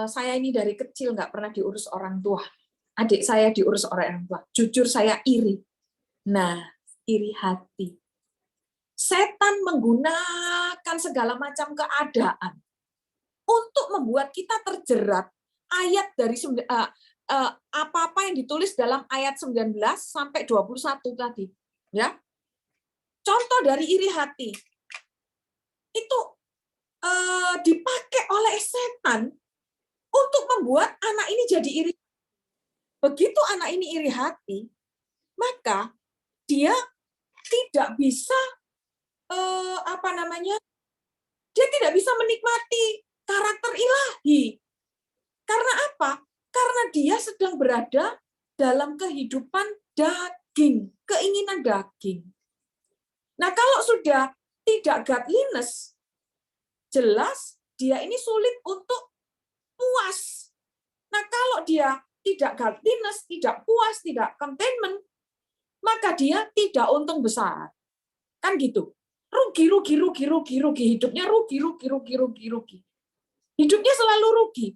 saya ini dari kecil nggak pernah diurus orang tua. Adik saya diurus orang tua. Jujur saya iri. Nah, iri hati. Setan menggunakan segala macam keadaan untuk membuat kita terjerat ayat dari apa-apa yang ditulis dalam ayat 19 sampai 21 tadi. Ya. Contoh dari iri hati. Itu dipakai oleh setan untuk membuat anak ini jadi iri. Begitu anak ini iri hati, maka dia tidak bisa dia tidak bisa menikmati karakter ilahi. Karena apa? Karena dia sedang berada dalam kehidupan daging, keinginan daging. Nah, kalau sudah tidak godliness, jelas dia ini sulit untuk puas. Nah, kalau dia tidak godliness, tidak puas, tidak contentment, maka dia tidak untung besar. Kan gitu. Rugi. Hidupnya rugi. Hidupnya selalu rugi.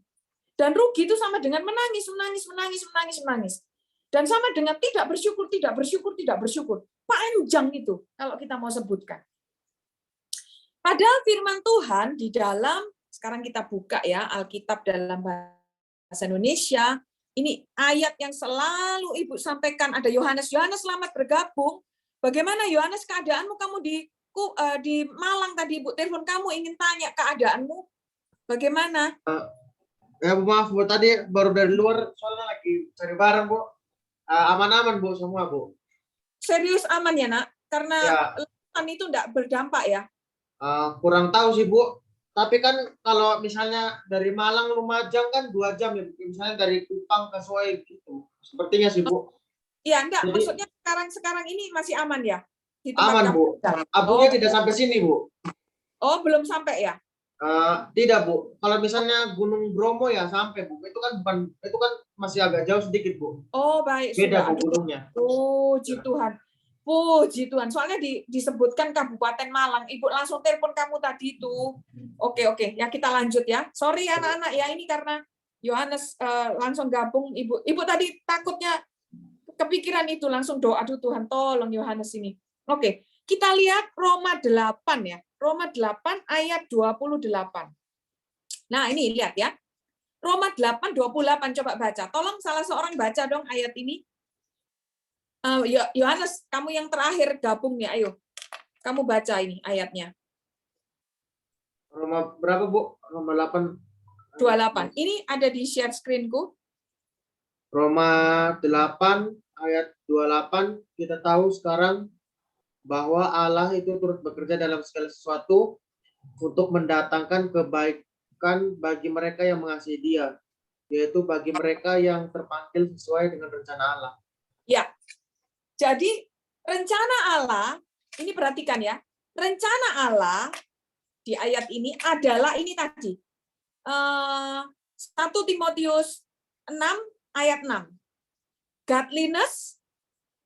Dan rugi itu sama dengan menangis. Dan sama dengan tidak bersyukur. Panjang itu kalau kita mau sebutkan. Padahal firman Tuhan di dalam, sekarang kita buka ya, Alkitab dalam bahasa Indonesia, ini ayat yang selalu Ibu sampaikan, ada Yohanes. Yohanes, selamat bergabung. Bagaimana Yohanes keadaanmu? Kamu di Malang tadi Ibu telepon kamu ingin tanya keadaanmu. Bagaimana? Ya Bu, maaf Bu, tadi baru dari luar soalnya lagi cari barang Bu. Aman-aman Bu semua Bu. Serius aman ya Nak? Karena Ya. itu enggak berdampak ya? Kurang tahu sih Bu. Tapi kan kalau misalnya dari Malang Lumajang kan 2 jam ya, misalnya dari Kupang ke Soe gitu. Sepertinya sih Bu. Iya, enggak. Jadi, Maksudnya sekarang ini masih aman ya? Di tempat aman kamu Bu. tinggal? Abunya tidak sampai sini Bu. Oh, belum sampai ya? Tidak Bu. Kalau misalnya Gunung Bromo ya sampai Bu. Itu kan masih agak jauh sedikit Bu. Oh, baik. Beda Sudah. Bu gunungnya. Puji Tuhan. Puji Tuhan. Soalnya disebutkan Kabupaten Malang. Ibu langsung telepon kamu tadi itu. Oke. Ya, kita lanjut ya. Sorry anak-anak ya, ini karena Yohanes langsung gabung. Ibu tadi takutnya kepikiran itu, langsung doa, aduh Tuhan tolong Yohanes ini. Oke, kita lihat Roma 8 ya. Roma 8 ayat 28. Nah, ini lihat ya. Roma 8, 28, coba baca. Tolong salah seorang baca dong ayat ini. Yohanes, kamu yang terakhir gabung nih, ayo. Kamu baca ini ayatnya. Roma berapa Bu? Roma 8. 28. Ini ada di share screen-ku. Roma 8 ayat 28, kita tahu sekarang bahwa Allah itu turut bekerja dalam segala sesuatu untuk mendatangkan kebaikan bagi mereka yang mengasihi Dia, yaitu bagi mereka yang terpanggil sesuai dengan rencana Allah. Ya. Jadi rencana Allah, ini perhatikan ya. Rencana Allah di ayat ini adalah ini tadi. 1 Timotius 6 ayat 6. Godliness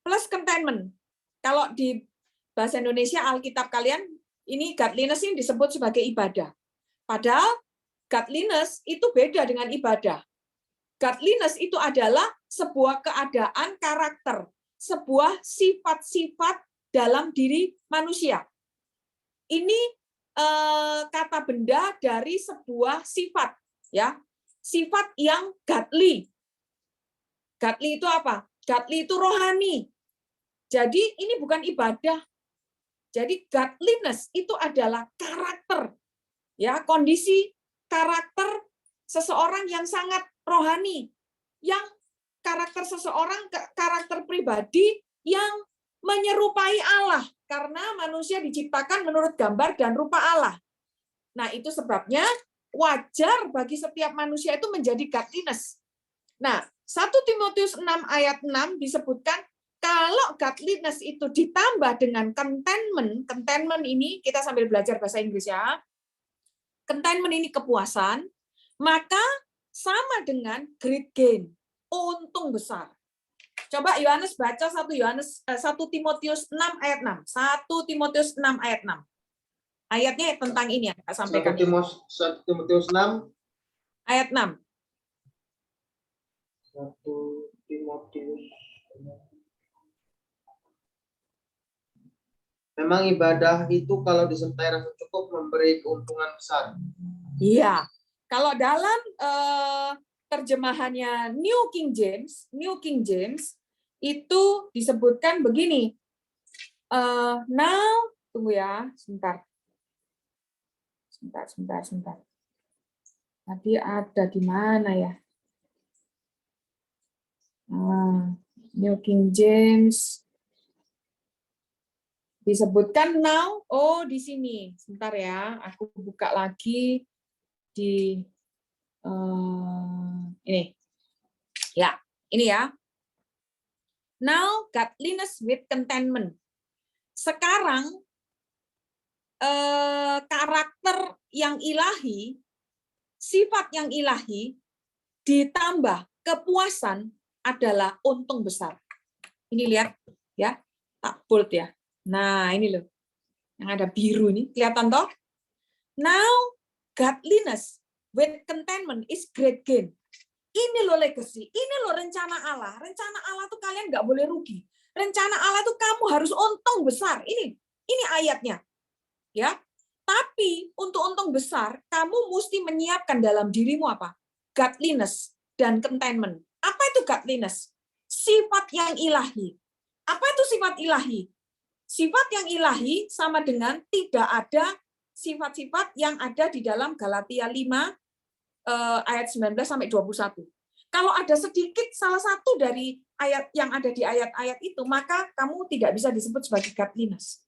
plus contentment. Kalau di bahasa Indonesia Alkitab kalian, ini godliness ini disebut sebagai ibadah. Padahal godliness itu beda dengan ibadah. Godliness itu adalah sebuah keadaan karakter, sebuah sifat-sifat dalam diri manusia. Ini kata benda dari sebuah sifat, ya, sifat yang godly. Godly itu apa? Godly itu rohani. Jadi ini bukan ibadah. Jadi godliness itu adalah karakter, ya, kondisi karakter seseorang yang sangat rohani, yang karakter seseorang, karakter pribadi yang menyerupai Allah, karena manusia diciptakan menurut gambar dan rupa Allah. Nah, itu sebabnya wajar bagi setiap manusia itu menjadi godliness. Nah, 1 Timotius 6 ayat 6 disebutkan Kalau godliness itu ditambah dengan contentment ini kita sambil belajar bahasa Inggris ya. Contentment ini kepuasan, maka sama dengan great gain, untung besar. Coba Yohanes baca 1 Timotius 6 ayat 6. 1 Timotius 6 ayat 6. Ayatnya tentang ini yang saya sampaikan. 1 Timotius 6 Ayat 6. 1 Timotius. Memang ibadah itu kalau disertai rasa cukup memberi keuntungan besar. Iya. Kalau dalam terjemahannya New King James itu disebutkan begini. Now, tunggu ya, sebentar. Tadi ada di mana ya? New King James disebutkan now. Oh, di sini. Sebentar ya, aku buka lagi di ini. Ya, ini ya. Now godliness with contentment. Sekarang karakter yang ilahi, sifat yang ilahi ditambah kepuasan adalah untung besar. Ini lihat ya, tak bold ya. Nah, ini loh. Yang ada biru ini, kelihatan toh? Now godliness with contentment is great gain. Ini loh legacy, ini loh rencana Allah. Rencana Allah tuh kalian nggak boleh rugi. Rencana Allah tuh kamu harus untung besar. Ini ayatnya. Ya. Tapi untuk untung besar, kamu mesti menyiapkan dalam dirimu apa? Godliness dan contentment. Apa itu godliness? Sifat yang ilahi. Apa itu sifat ilahi? Sifat yang ilahi sama dengan tidak ada sifat-sifat yang ada di dalam Galatia 5 ayat 19 sampai 21. Kalau ada sedikit salah satu dari ayat yang ada di ayat-ayat itu, maka kamu tidak bisa disebut sebagai godliness.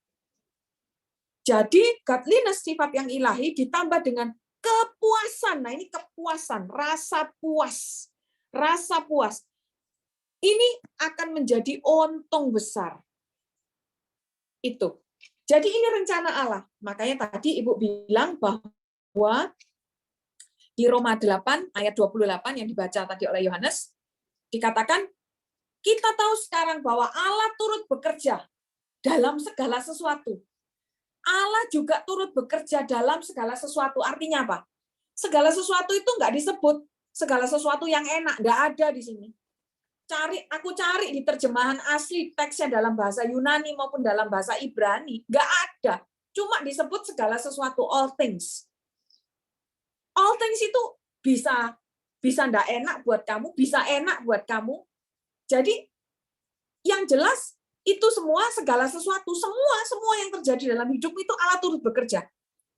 Jadi godliness, sifat yang ilahi ditambah dengan kepuasan. Nah, ini kepuasan, rasa puas. Rasa puas. Ini akan menjadi untung besar. Itu. Jadi ini rencana Allah. Makanya tadi Ibu bilang bahwa di Roma 8 ayat 28 yang dibaca tadi oleh Yohanes, dikatakan, kita tahu sekarang bahwa Allah turut bekerja dalam segala sesuatu. Allah juga turut bekerja dalam segala sesuatu. Artinya apa? Segala sesuatu itu nggak disebut segala sesuatu yang enak. Nggak ada di sini. Aku cari di terjemahan asli teksnya dalam bahasa Yunani maupun dalam bahasa Ibrani. Nggak ada. Cuma disebut segala sesuatu, all things. All things itu bisa nggak enak buat kamu, bisa enak buat kamu. Jadi yang jelas itu semua, segala sesuatu, semua yang terjadi dalam hidup itu Allah turut bekerja.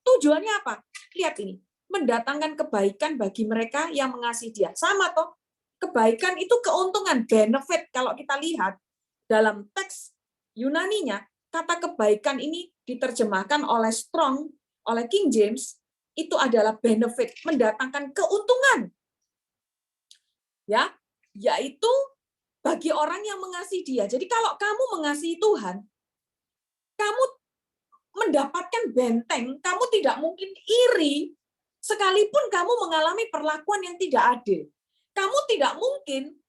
Tujuannya apa? Lihat ini, mendatangkan kebaikan bagi mereka yang mengasihi Dia. Sama toh, kebaikan itu keuntungan, benefit. Kalau kita lihat dalam teks Yunaninya, kata kebaikan ini diterjemahkan oleh Strong, oleh King James, itu adalah benefit, mendatangkan keuntungan. Ya, yaitu bagi orang yang mengasihi Dia. Jadi kalau kamu mengasihi Tuhan, kamu mendapatkan benteng, kamu tidak mungkin iri, sekalipun kamu mengalami perlakuan yang tidak adil. Kamu tidak mungkin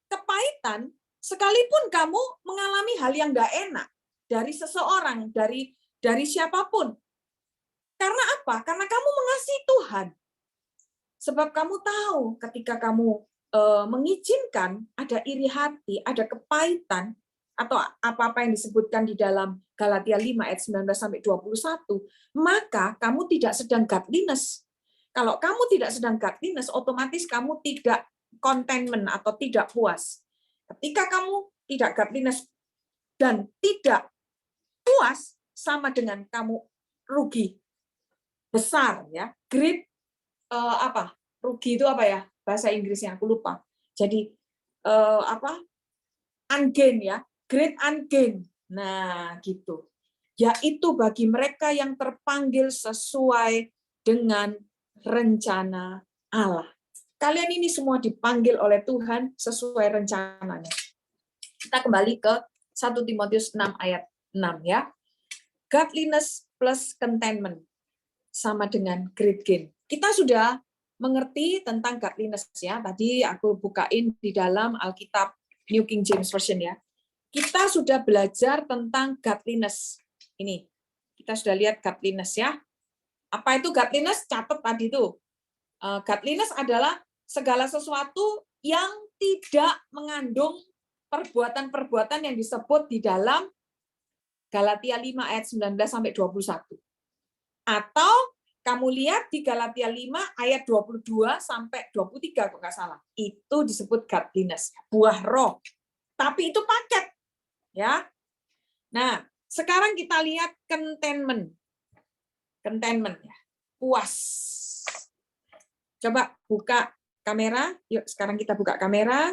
kepahitan, sekalipun kamu mengalami hal yang tidak enak dari seseorang, dari siapapun. Karena apa? Karena kamu mengasihi Tuhan. Sebab kamu tahu ketika kamu mengizinkan ada iri hati, ada kepahitan, atau apa-apa yang disebutkan di dalam Galatia 5 ayat 19 sampai 21, maka kamu tidak sedang godliness. Kalau kamu tidak sedang godliness, otomatis kamu tidak contentment atau tidak puas. Ketika kamu tidak godliness dan tidak puas, sama dengan kamu rugi besar, ya. Great rugi itu apa ya? Bahasa Inggrisnya aku lupa. Jadi ungain ya, great ungain. Nah, gitu. Yaitu bagi mereka yang terpanggil sesuai dengan rencana Allah. Kalian ini semua dipanggil oleh Tuhan sesuai rencananya. Kita kembali ke 1 Timotius 6 ayat 6 ya. Godliness plus contentment sama dengan great gain. Kita sudah mengerti tentang godliness ya. Tadi aku bukain di dalam Alkitab New King James Version ya. Kita sudah belajar tentang godliness. Ini, kita sudah lihat godliness ya. Apa itu godliness? Catat tadi itu. Godliness adalah segala sesuatu yang tidak mengandung perbuatan-perbuatan yang disebut di dalam Galatia 5 ayat 19 sampai 21. Atau kamu lihat di Galatia 5 ayat 22 sampai 23 kalau nggak salah. Itu disebut godliness, buah roh. Tapi itu paket. Ya. Nah, sekarang kita lihat contentment. Contentment ya. Puas. Coba buka kamera. Yuk, sekarang kita buka kamera.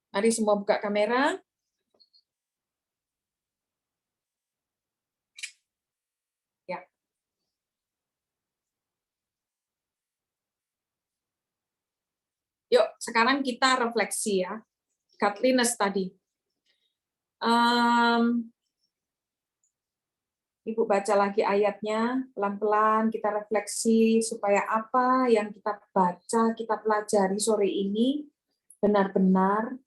Mari semua buka kamera. Ya. Yuk, sekarang kita refleksi ya. Godliness tadi. Ibu baca lagi ayatnya, pelan-pelan kita refleksi supaya apa yang kita baca, kita pelajari sore ini benar-benar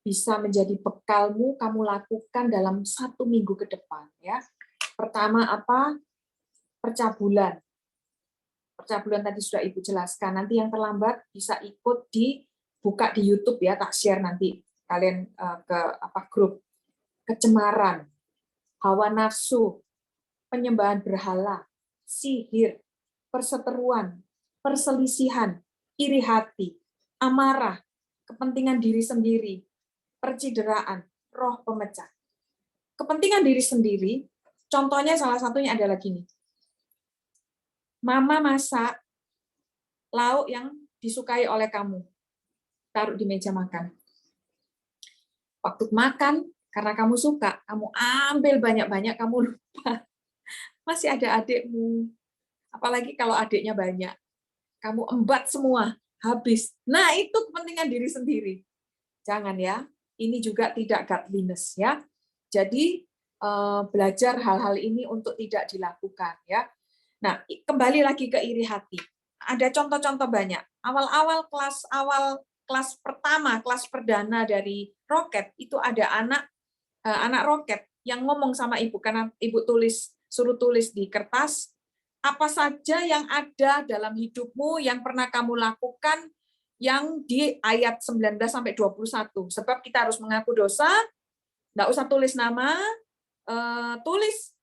bisa menjadi bekalmu kamu lakukan dalam 1 minggu ke depan ya. Pertama apa? Percabulan. Percabulan tadi sudah Ibu jelaskan. Nanti yang terlambat bisa ikut buka di YouTube ya, tak share nanti kalian ke grup. Kecemaran, hawa nafsu, penyembahan berhala, sihir, perseteruan, perselisihan, iri hati, amarah, kepentingan diri sendiri, percideraan, roh pemecah. Kepentingan diri sendiri, contohnya salah satunya adalah gini. Mama masak lauk yang disukai oleh kamu, taruh di meja makan. Waktu makan, karena kamu suka, kamu ambil banyak-banyak, kamu lupa. Masih ada adikmu. Apalagi kalau adiknya banyak. Kamu embat semua, habis. Nah, itu kepentingan diri sendiri. Jangan ya. Ini juga tidak godliness ya. Jadi belajar hal-hal ini untuk tidak dilakukan ya. Nah, kembali lagi ke iri hati. Ada contoh-contoh banyak. Awal kelas pertama, kelas perdana dari Roket itu ada anak Roket yang ngomong sama ibu karena ibu suruh tulis di kertas apa saja yang ada dalam hidupmu yang pernah kamu lakukan yang di ayat 19 sampai 21. Sebab kita harus mengaku dosa, enggak usah tulis nama, tulis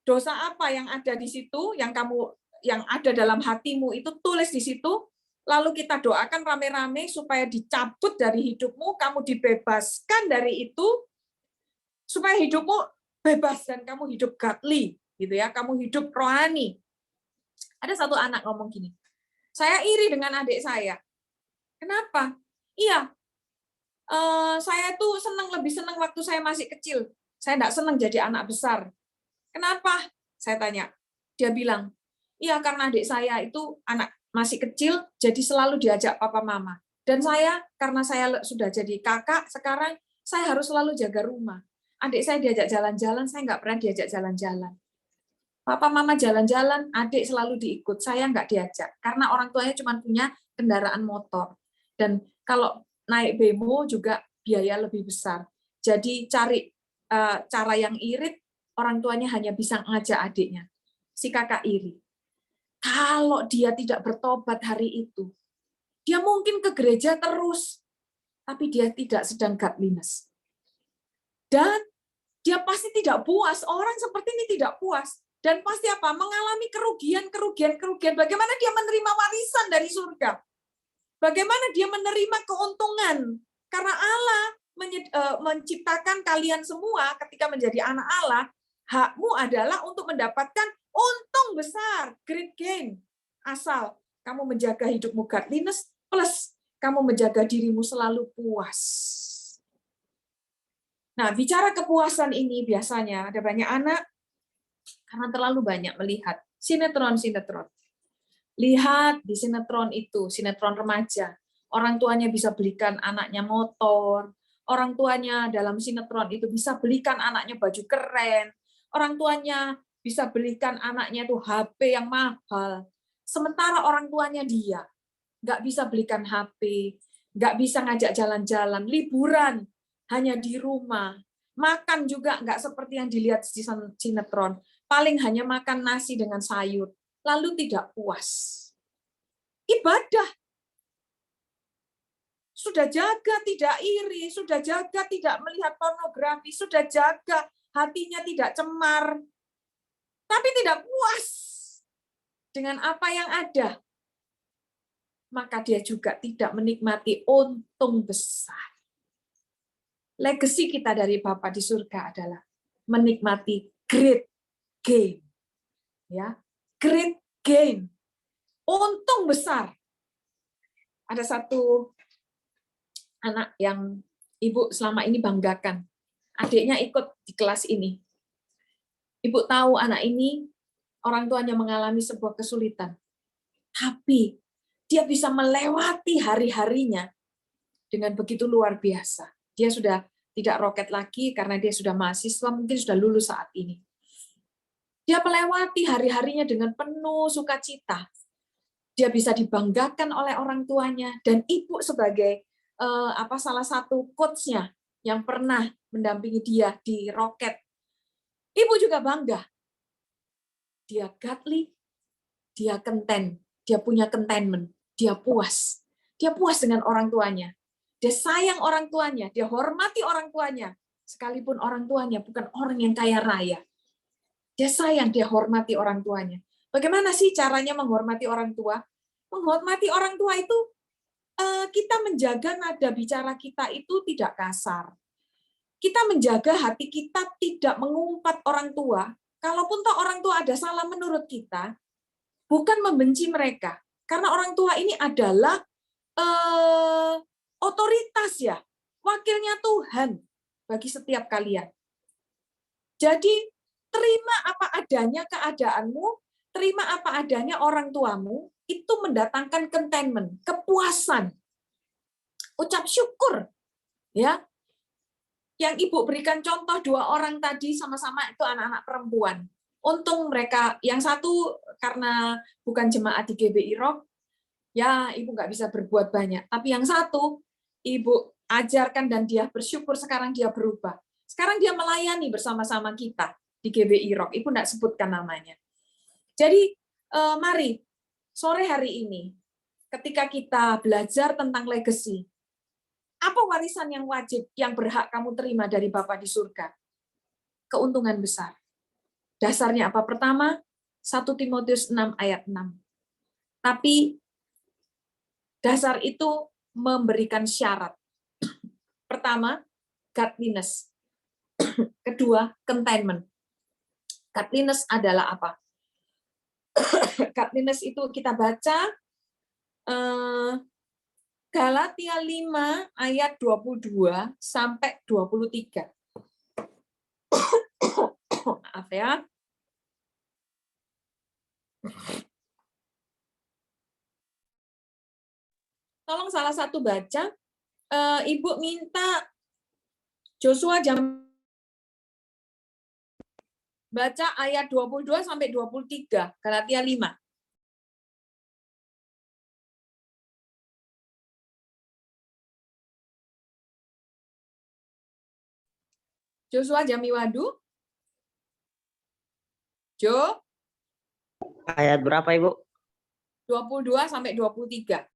dosa apa yang ada di situ, yang ada dalam hatimu itu tulis di situ. Lalu kita doakan rame-rame supaya dicabut dari hidupmu, kamu dibebaskan dari itu, supaya hidupmu bebas dan kamu hidup godly, gitu ya, kamu hidup rohani. Ada satu anak ngomong gini, saya iri dengan adik saya. Kenapa? Iya, saya tuh lebih senang waktu saya masih kecil. Saya enggak senang jadi anak besar. Kenapa? Saya tanya. Dia bilang, iya karena adik saya itu anak masih kecil, jadi selalu diajak papa mama. Dan saya, karena saya sudah jadi kakak, sekarang saya harus selalu jaga rumah. Adik saya diajak jalan-jalan, saya nggak pernah diajak jalan-jalan. Papa mama jalan-jalan, adik selalu diikut, saya nggak diajak. Karena orang tuanya cuma punya kendaraan motor. Dan kalau naik bemo juga biaya lebih besar. Jadi cari cara yang irit, orang tuanya hanya bisa ngajak adiknya. Si kakak iri. Kalau dia tidak bertobat hari itu, dia mungkin ke gereja terus, tapi dia tidak sedang godliness. Dan dia pasti tidak puas. Orang seperti ini tidak puas. Dan pasti apa? Mengalami kerugian. Bagaimana dia menerima warisan dari surga? Bagaimana dia menerima keuntungan? Karena Allah menciptakan kalian semua ketika menjadi anak Allah, hakmu adalah untuk mendapatkan untung besar, great gain. Asal kamu menjaga hidupmu godliness, plus kamu menjaga dirimu selalu puas. Nah, bicara kepuasan ini biasanya ada banyak anak karena terlalu banyak melihat sinetron. Lihat di sinetron itu, sinetron remaja. Orang tuanya bisa belikan anaknya motor, orang tuanya dalam sinetron itu bisa belikan anaknya baju keren, orang tuanya bisa belikan anaknya tuh HP yang mahal. Sementara orang tuanya dia nggak bisa belikan HP, nggak bisa ngajak jalan-jalan, liburan hanya di rumah, makan juga nggak seperti yang dilihat di sinetron, paling hanya makan nasi dengan sayur, lalu tidak puas. Ibadah. Sudah jaga tidak iri, sudah jaga tidak melihat pornografi, sudah jaga hatinya tidak cemar, tapi tidak puas dengan apa yang ada, maka dia juga tidak menikmati untung besar. Legacy kita dari Bapa di surga adalah menikmati great gain. Ya, great gain. Untung besar. Ada satu anak yang ibu selama ini banggakan. Adiknya ikut di kelas ini. Ibu tahu anak ini orang tuanya mengalami sebuah kesulitan. Tapi dia bisa melewati hari-harinya dengan begitu luar biasa. Dia sudah tidak roket lagi karena dia sudah mahasiswa, mungkin sudah lulus saat ini. Dia melewati hari-harinya dengan penuh sukacita. Dia bisa dibanggakan oleh orang tuanya, dan ibu sebagai salah satu coach-nya yang pernah mendampingi dia di roket. Ibu juga bangga. Dia godly, dia content, dia punya contentment, dia puas. Dia puas dengan orang tuanya. Dia sayang orang tuanya, dia hormati orang tuanya. Sekalipun orang tuanya bukan orang yang kaya raya. Dia sayang, dia hormati orang tuanya. Bagaimana sih caranya menghormati orang tua? Menghormati orang tua itu kita menjaga nada bicara kita itu tidak kasar. Kita menjaga hati kita tidak mengumpat orang tua. Kalaupun toh orang tua ada salah menurut kita, bukan membenci mereka. Karena orang tua ini adalah otoritas ya, wakilnya Tuhan bagi setiap kalian. Jadi terima apa adanya keadaanmu, terima apa adanya orang tuamu, itu mendatangkan contentment, kepuasan. Ucap syukur. Ya. Yang Ibu berikan contoh 2 orang tadi sama-sama itu anak-anak perempuan. Untung mereka, yang satu karena bukan jemaat di GBI Rock, ya Ibu nggak bisa berbuat banyak. Tapi yang satu, Ibu ajarkan dan dia bersyukur sekarang dia berubah. Sekarang dia melayani bersama-sama kita di GBI Rock. Ibu nggak sebutkan namanya. Jadi mari sore hari ini ketika kita belajar tentang legacy, apa warisan yang wajib yang berhak kamu terima dari Bapa di surga? Keuntungan besar. Dasarnya apa? Pertama, 1 Timotius 6 ayat 6. Tapi dasar itu memberikan syarat. Pertama, godliness. Kedua, contentment. Godliness adalah apa? Godliness itu kita baca Galatia 5 ayat 22 sampai 23. Maaf ya. Tolong salah satu baca. Ibu minta Joshua baca ayat 22 sampai 23, Galatia 5. Joshua Jamiwadu. Jo. Ayat berapa, Ibu? 22 sampai 23.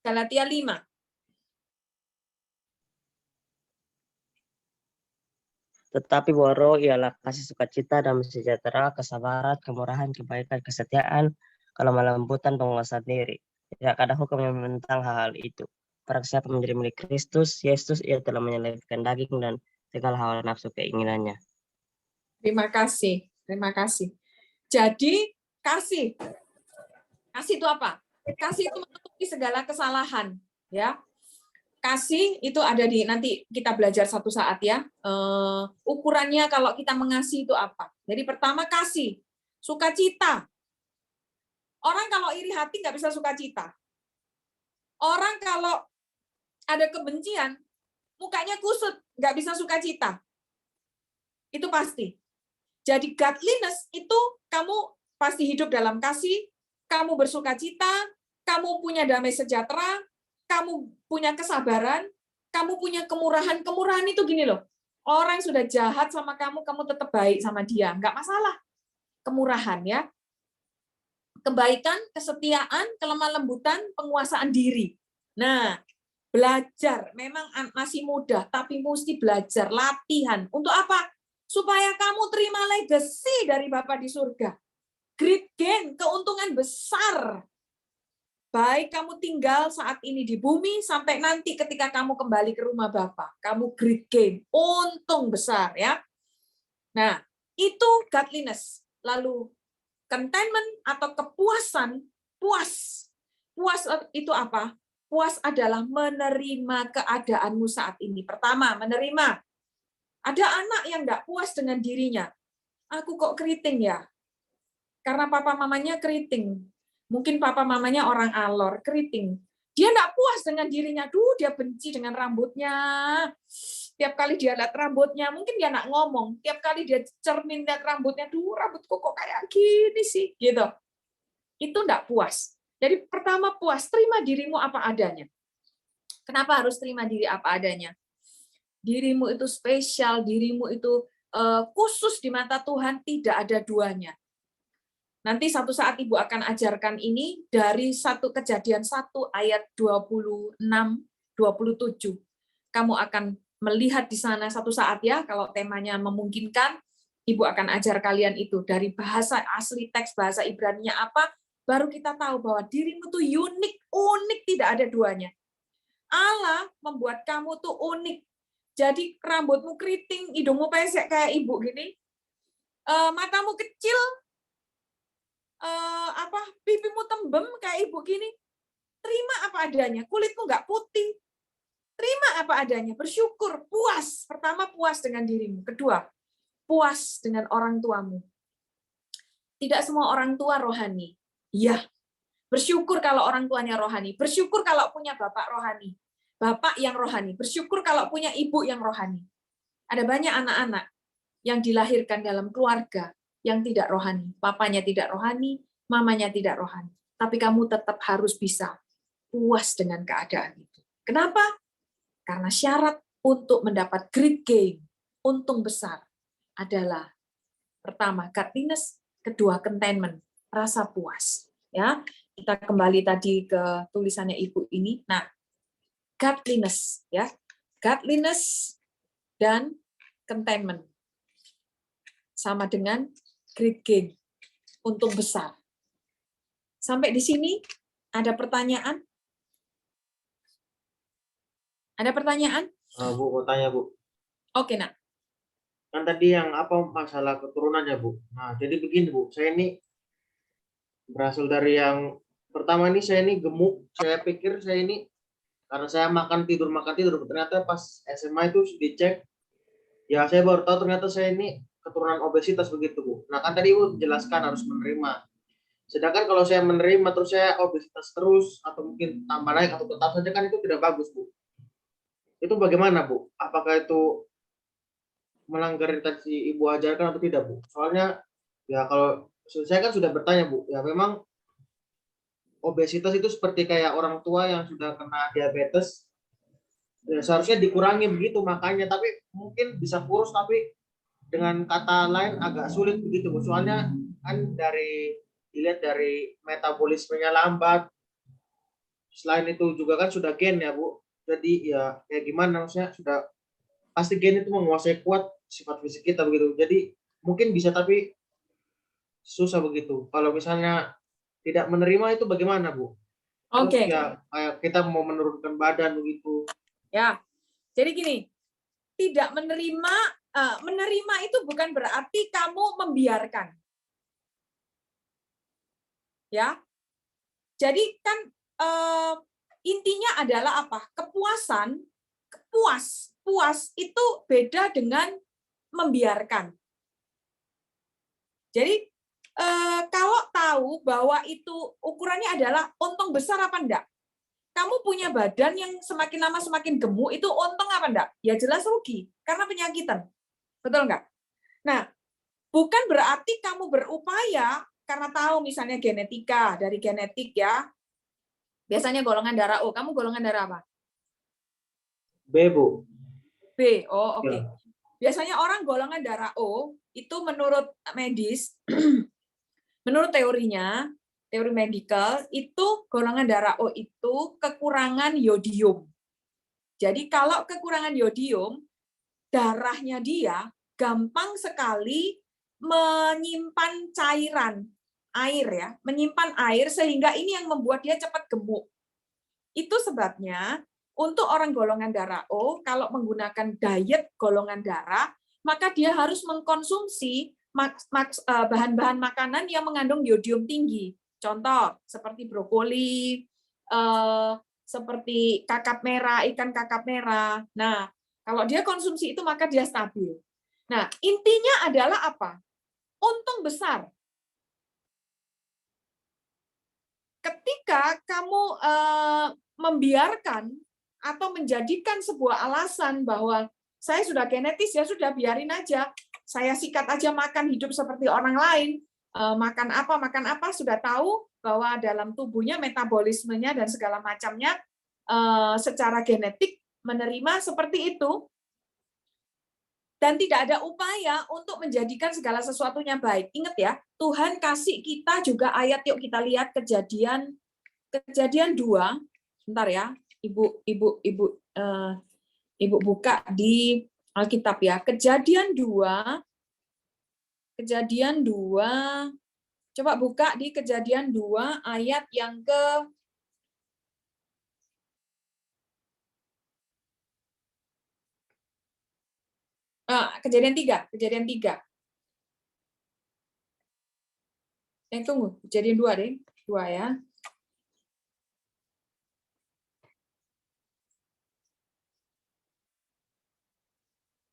Galatia 5. Tetapi bahwa roh ialah kasih sukacita, damai sejahtera, kesabaran, kemurahan, kebaikan, kesetiaan, kelemah lembutan, penguasaan diri. Tidak ada hukum yang menentang hal-hal itu. Barang siapa menjadi milik Kristus Yesus, ia telah menyelesaikan daging dan segala hawa nafsu keinginannya. Terima kasih. Terima kasih. Jadi, kasih. Kasih itu apa? Kasih itu menutupi segala kesalahan, ya. Kasih itu ada di, nanti kita belajar satu saat ya. Ukurannya kalau kita mengasihi itu apa? Jadi pertama kasih, sukacita. Orang kalau iri hati nggak bisa sukacita. Orang kalau ada kebencian, mukanya kusut, nggak bisa sukacita. Itu pasti. Jadi godliness itu kamu pasti hidup dalam kasih, kamu bersukacita, kamu punya damai sejahtera, kamu punya kesabaran, kamu punya kemurahan. Kemurahan itu gini loh, orang sudah jahat sama kamu, kamu tetap baik sama dia, nggak masalah. Kemurahan ya. Kebaikan, kesetiaan, kelemah lembutan, penguasaan diri. Nah, belajar. Memang masih muda, tapi mesti belajar, latihan. Untuk apa? Supaya kamu terima legacy dari Bapa di surga. Great gain, keuntungan besar. Baik kamu tinggal saat ini di bumi, sampai nanti ketika kamu kembali ke rumah Bapa. Kamu great gain, untung besar ya. Nah, itu godliness. Lalu contentment atau kepuasan, puas. Puas itu apa? Puas adalah menerima keadaanmu saat ini. Pertama, menerima. Ada anak yang nggak puas dengan dirinya. Aku kok keriting ya? Karena papa mamanya keriting. Mungkin papa mamanya orang alor, keriting. Dia nggak puas dengan dirinya. Dia benci dengan rambutnya. Tiap kali dia lihat rambutnya, mungkin dia nggak ngomong. Tiap kali dia cermin lihat rambutnya, rambutku kok kayak gini sih, gitu. Itu nggak puas. Jadi pertama puas, terima dirimu apa adanya. Kenapa harus terima diri apa adanya? Dirimu itu spesial, dirimu itu khusus di mata Tuhan, tidak ada duanya. Nanti satu saat Ibu akan ajarkan ini dari Kejadian 1 ayat 26-27. Kamu akan melihat di sana satu saat ya, kalau temanya memungkinkan, Ibu akan ajar kalian itu dari bahasa asli teks bahasa Ibrani-nya apa, baru kita tahu bahwa dirimu tuh unik tidak ada duanya. Allah membuat kamu tuh unik. Jadi rambutmu keriting, hidungmu pesek kayak Ibu gini, matamu kecil, pipimu tembem kayak Ibu gini. Terima apa adanya, kulitmu nggak putih. Terima apa adanya, bersyukur, puas. Pertama, puas dengan dirimu. Kedua, puas dengan orang tuamu. Tidak semua orang tua rohani. Ya, bersyukur kalau orang tuanya rohani. Bersyukur kalau punya bapak rohani. Bapak yang rohani. Bersyukur kalau punya ibu yang rohani. Ada banyak anak-anak yang dilahirkan dalam keluarga yang tidak rohani. Papanya tidak rohani, mamanya tidak rohani. Tapi kamu tetap harus bisa puas dengan keadaan itu. Kenapa? Karena syarat untuk mendapat great gain, untung besar, adalah pertama godliness, kedua contentment, rasa puas. Ya, kita kembali tadi ke tulisannya Ibu ini. Nah, godliness, ya, godliness dan contentment sama dengan great gain, untung besar. Sampai di sini ada pertanyaan? Ada pertanyaan? Bu, mau tanya Bu. Oke, Nak. Kan tadi yang masalah keturunannya Bu. Nah, jadi begini Bu, saya ini berasal dari yang pertama ini saya ini gemuk. Saya pikir saya ini karena saya makan tidur. Ternyata pas SMA itu dicek, ya saya baru tahu ternyata saya ini keturunan obesitas begitu Bu. Nah kan tadi Ibu jelaskan harus menerima. Sedangkan kalau saya menerima terus saya obesitas terus atau mungkin tambah naik atau tetap saja kan itu tidak bagus Bu. Itu bagaimana Bu? Apakah itu melanggar yang tadi Ibu ajarkan atau tidak Bu? Soalnya ya kalau saya kan sudah bertanya Bu, ya memang obesitas itu seperti kayak orang tua yang sudah kena diabetes, ya seharusnya dikurangi begitu makanya, tapi mungkin bisa kurus tapi dengan kata lain agak sulit begitu Bu. Soalnya kan dilihat dari metabolismenya lambat, selain itu juga kan sudah gen ya Bu. Jadi ya kayak gimana, maksudnya sudah pasti gen itu menguasai kuat sifat fisik kita begitu. Jadi mungkin bisa tapi susah begitu. Kalau misalnya tidak menerima itu bagaimana Bu? Oke. Ya kayak kita mau menurunkan badan begitu. Ya. Jadi gini, tidak menerima itu bukan berarti kamu membiarkan. Ya. Jadi kan intinya adalah apa? Kepuasan, puas itu beda dengan membiarkan. Jadi kalau tahu bahwa itu ukurannya adalah untung besar apa enggak? Kamu punya badan yang semakin lama semakin gemuk, itu untung apa enggak? Ya jelas rugi, karena penyakitan. Betul enggak? Nah, bukan berarti kamu berupaya, karena tahu misalnya genetika, dari genetik ya, biasanya golongan darah O. Kamu golongan darah apa? B, Bu. B. Oh, oke. Ya. Biasanya orang golongan darah O, itu menurut medis, menurut teorinya, teori medikal, itu golongan darah O itu kekurangan yodium. Jadi kalau kekurangan yodium, darahnya dia gampang sekali menyimpan cairan air ya, menyimpan air sehingga ini yang membuat dia cepat gemuk. Itu sebabnya untuk orang golongan darah O, kalau menggunakan diet golongan darah, maka dia harus mengkonsumsi bahan-bahan makanan yang mengandung yodium tinggi. Contoh, seperti brokoli, seperti kakap merah, ikan kakap merah. Nah, kalau dia konsumsi itu, maka dia stabil. Nah, intinya adalah apa? Untung besar. Ketika kamu membiarkan atau menjadikan sebuah alasan bahwa saya sudah genetis, ya sudah biarin aja. Saya sikat aja makan hidup seperti orang lain. Makan apa, sudah tahu bahwa dalam tubuhnya metabolismenya dan segala macamnya secara genetik menerima seperti itu. Dan tidak ada upaya untuk menjadikan segala sesuatunya baik. Ingat ya, Tuhan kasih kita juga ayat, yuk kita lihat Kejadian 2. Bentar ya, Ibu buka di Alkitab ya. Kejadian 2. Coba buka di Kejadian 2 ayat yang ke Kejadian 3. Tunggu, Kejadian 2 deh. 2 ya.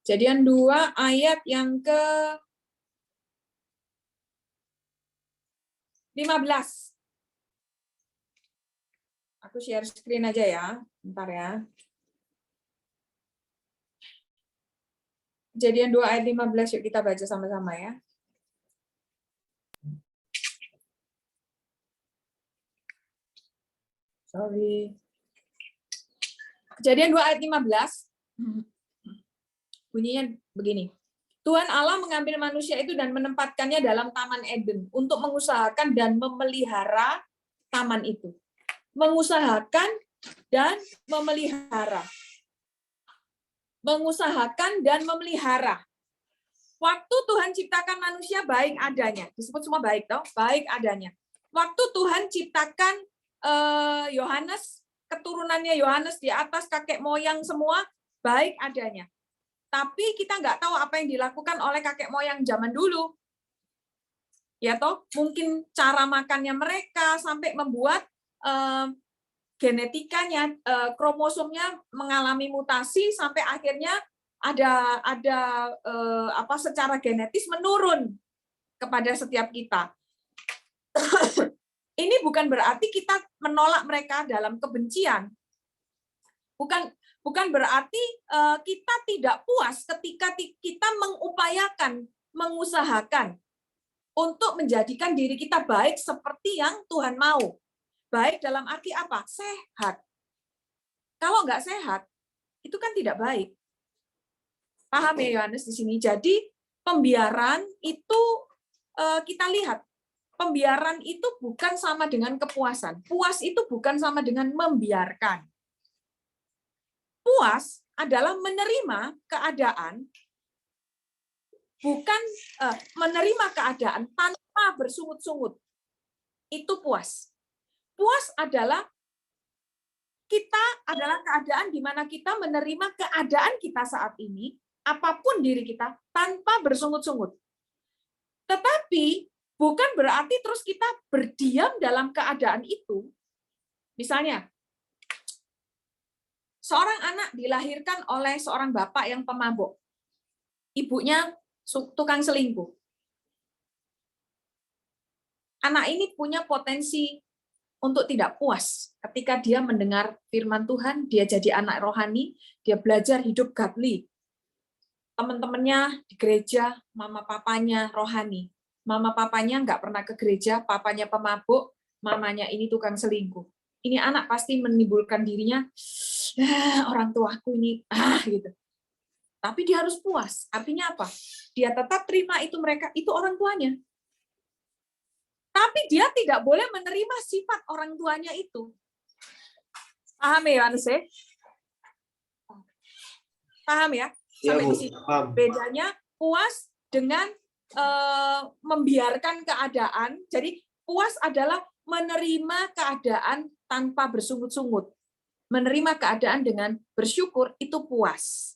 Kejadian 2 ayat yang ke 15. Aku share screen aja ya. Bentar ya. Kejadian 2 ayat 15, yuk kita baca sama-sama ya. Sorry. Kejadian 2 ayat 15. Bunyinya begini. Tuhan Allah mengambil manusia itu dan menempatkannya dalam Taman Eden untuk mengusahakan dan memelihara taman itu. Mengusahakan dan memelihara. Mengusahakan dan memelihara. Waktu Tuhan ciptakan manusia baik adanya. Disebut semua baik, toh? Baik adanya. Waktu Tuhan ciptakan Yohanes, keturunannya Yohanes di atas kakek moyang semua, baik adanya. Tapi kita nggak tahu apa yang dilakukan oleh kakek moyang zaman dulu. Ya toh, mungkin cara makannya mereka sampai membuat genetikanya, kromosomnya mengalami mutasi sampai akhirnya ada secara genetis menurun kepada setiap kita. Ini bukan berarti kita menolak mereka dalam kebencian. Bukan berarti kita tidak puas ketika kita mengupayakan, mengusahakan untuk menjadikan diri kita baik seperti yang Tuhan mau. Baik dalam arti apa? Sehat. Kalau nggak sehat, itu kan tidak baik. Paham ya Yohanes di sini? Jadi pembiaran itu kita lihat, pembiaran itu bukan sama dengan kepuasan. Puas itu bukan sama dengan membiarkan. Puas adalah menerima keadaan, bukan menerima keadaan tanpa bersungut-sungut. Itu puas. Puas adalah keadaan di mana kita menerima keadaan kita saat ini, apapun diri kita, tanpa bersungut-sungut. Tetapi bukan berarti terus kita berdiam dalam keadaan itu. Misalnya, Seorang anak dilahirkan oleh seorang bapak yang pemabuk. Ibunya tukang selingkuh. Anak ini punya potensi untuk tidak puas ketika dia mendengar firman Tuhan, dia jadi anak rohani, dia belajar hidup godly. Teman-temannya di gereja, mama papanya rohani. Mama papanya nggak pernah ke gereja, papanya pemabuk, mamanya ini tukang selingkuh. Ini anak pasti menimbulkan dirinya, orang tuaku ini, gitu. Tapi dia harus puas. Artinya apa? Dia tetap terima itu mereka, itu orang tuanya. Tapi dia tidak boleh menerima sifat orang tuanya itu. Paham ya, Yohanes? Paham ya? Ya, Sampai Bu. di sini. Paham. Bedanya puas dengan membiarkan keadaan. Jadi puas adalah menerima keadaan tanpa bersungut-sungut. Menerima keadaan dengan bersyukur itu puas.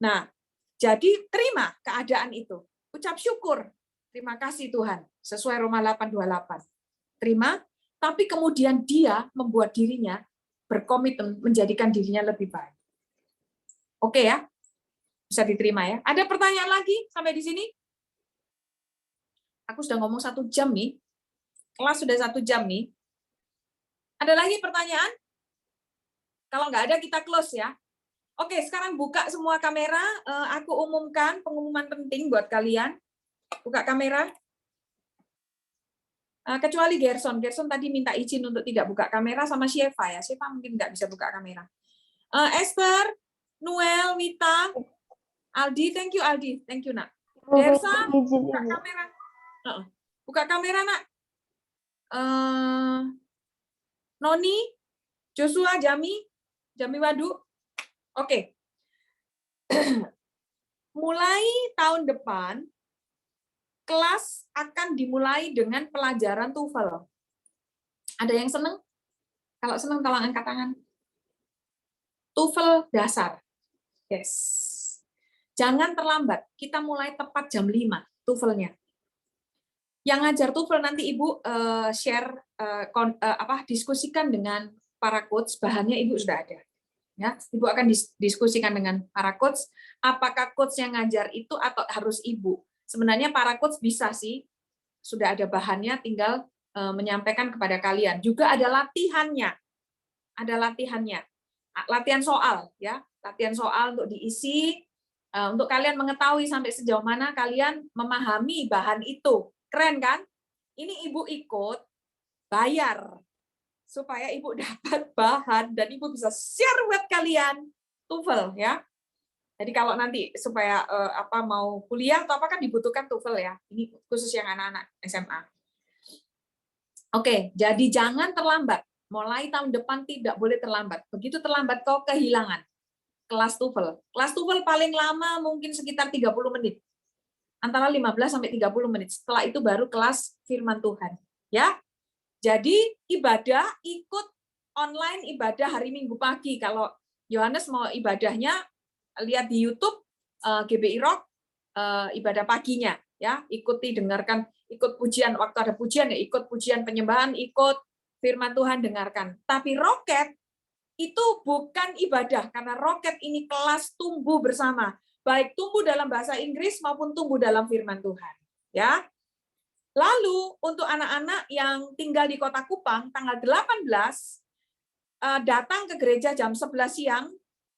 Nah, jadi terima keadaan itu. Ucap syukur. Terima kasih Tuhan. Sesuai Roma 8:28. Terima, tapi kemudian dia membuat dirinya berkomitmen menjadikan dirinya lebih baik. Oke ya? Bisa diterima ya. Ada pertanyaan lagi sampai di sini? Aku sudah ngomong 1 jam nih. Kelas sudah 1 jam nih. Ada lagi pertanyaan? Kalau nggak ada, kita close ya. Oke, sekarang buka semua kamera. Aku umumkan pengumuman penting buat kalian. Buka kamera. Kecuali Gerson. Gerson tadi minta izin untuk tidak buka kamera sama Sheva ya. Sheva mungkin nggak bisa buka kamera. Esther, Noel, Wita, Aldi. Thank you, Aldi. Thank you, nak. Dersa, buka kamera. Buka kamera, nak. Noni, Joshua, Jami Wadu. Oke. Mulai tahun depan, kelas akan dimulai dengan pelajaran TOEFL. Ada yang senang? Kalau senang, tolong angkat tangan. TOEFL dasar. Yes. Jangan terlambat. Kita mulai tepat jam 5 TOEFL-nya. Yang ngajar TOEFL nanti Ibu share, diskusikan dengan para coach, bahannya Ibu sudah ada. Ya, Ibu akan diskusikan dengan para coach, apakah coach yang ngajar itu atau harus Ibu. Sebenarnya para coach bisa sih, sudah ada bahannya, tinggal menyampaikan kepada kalian. Juga ada latihannya. Ada latihannya. Latihan soal ya, latihan soal untuk diisi, untuk kalian mengetahui sampai sejauh mana kalian memahami bahan itu. Keren kan? Ini Ibu ikut bayar supaya Ibu dapat bahan dan Ibu bisa share buat kalian TOEFL ya. Jadi kalau nanti supaya mau kuliah atau apa kan dibutuhkan TOEFL ya. Ini khusus yang anak-anak SMA. Oke, jadi jangan terlambat. Mulai tahun depan tidak boleh terlambat. Begitu terlambat kau kehilangan kelas TOEFL. Kelas TOEFL paling lama mungkin sekitar 30 menit. Antara 15 sampai 30 menit. Setelah itu baru kelas firman Tuhan. Ya. Jadi ibadah ikut online ibadah hari Minggu pagi. Kalau Yohanes mau ibadahnya lihat di YouTube GBI Rock ibadah paginya ya, ikuti dengarkan, ikut pujian waktu ada pujian ya, ikut pujian penyembahan, ikut firman Tuhan dengarkan. Tapi Roket itu bukan ibadah karena Roket ini kelas tumbuh bersama, baik tumbuh dalam bahasa Inggris maupun tumbuh dalam firman Tuhan ya. Lalu untuk anak-anak yang tinggal di Kota Kupang tanggal 18 datang ke gereja jam 11 siang,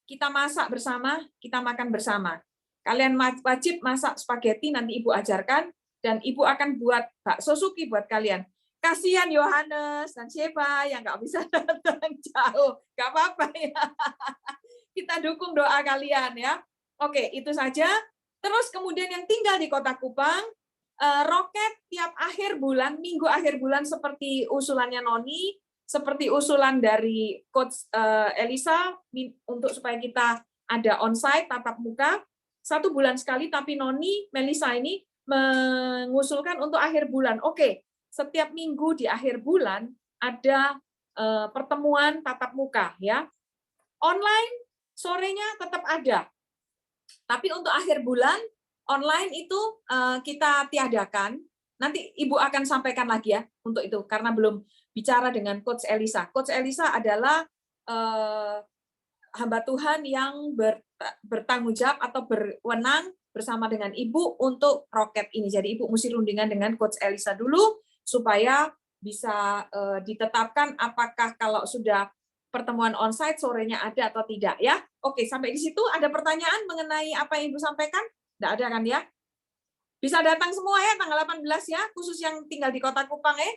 kita masak bersama, kita makan bersama. Kalian wajib masak spaghetti, nanti Ibu ajarkan, dan Ibu akan buat bakso suki buat kalian. Kasihan Yohanes dan Sheva yang nggak bisa datang jauh. Nggak apa-apa ya. Kita dukung doa kalian ya. Oke, itu saja. Terus kemudian yang tinggal di Kota Kupang, Roket tiap akhir bulan, minggu akhir bulan seperti usulannya Noni, seperti usulan dari Coach Elisa untuk supaya kita ada onsite tatap muka 1 bulan sekali, tapi Noni Melisa ini mengusulkan untuk akhir bulan. Oke, setiap minggu di akhir bulan ada pertemuan tatap muka ya. Online sorenya tetap ada. Tapi untuk akhir bulan online itu kita tiadakan. Nanti Ibu akan sampaikan lagi ya untuk itu karena belum bicara dengan Coach Elisa. Coach Elisa adalah hamba Tuhan yang bertanggung jawab atau berwenang bersama dengan Ibu untuk roket ini. Jadi Ibu mesti rundingan dengan Coach Elisa dulu supaya bisa ditetapkan apakah kalau sudah pertemuan onsite sorenya ada atau tidak ya. Oke, sampai di situ ada pertanyaan mengenai apa yang Ibu sampaikan? Tidak ada kan ya? Bisa datang semua ya tanggal 18 ya, khusus yang tinggal di Kota Kupang ya.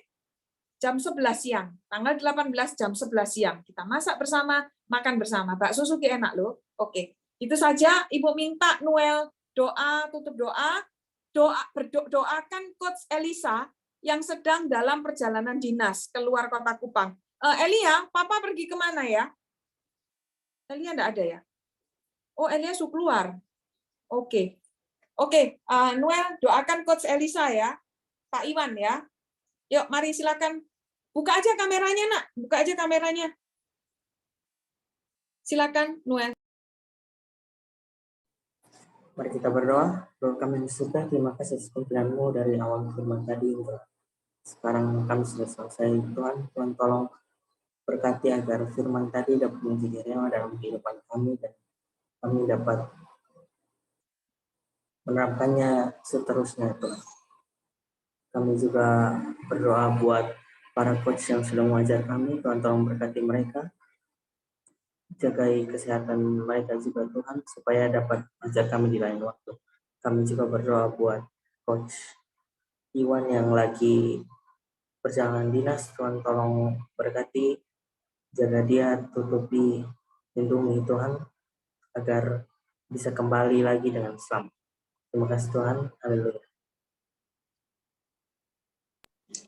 Jam 11 siang. Tanggal 18 jam 11 siang. Kita masak bersama, makan bersama. Bakso Suki enak loh. Oke. Itu saja Ibu minta Noel doa, tutup doa. Doakan Coach Elisa yang sedang dalam perjalanan dinas keluar Kota Kupang. Elia, Papa pergi kemana ya? Elia enggak ada ya? Oh, Elia sudah keluar. Oke. Oke, Noel, doakan Coach Elisa ya. Pak Iwan ya. Yuk, mari silakan. Buka aja kameranya, Nak. Buka aja kameranya. Silakan, Noel. Mari kita berdoa. Doa kami bersyukur, terima kasih atas pimpinan-Mu dari awal firman tadi. Sekarang kami sudah selesai. Tuhan, Tuhan tolong berkati agar firman tadi dapat menjadi rema dalam kehidupan kami dan kami dapat menerapkannya seterusnya, Tuhan. Kami juga berdoa buat para coach yang sudah mengajar kami. Tuhan tolong berkati mereka. Jagai kesehatan mereka juga Tuhan, supaya dapat mengajar kami di lain waktu. Kami juga berdoa buat Coach Iwan yang lagi perjalanan dinas. Tuhan tolong berkati, jaga dia, tutupi, lindungi Tuhan, agar bisa kembali lagi dengan selamat. Terima kasih Tuhan. Haleluya.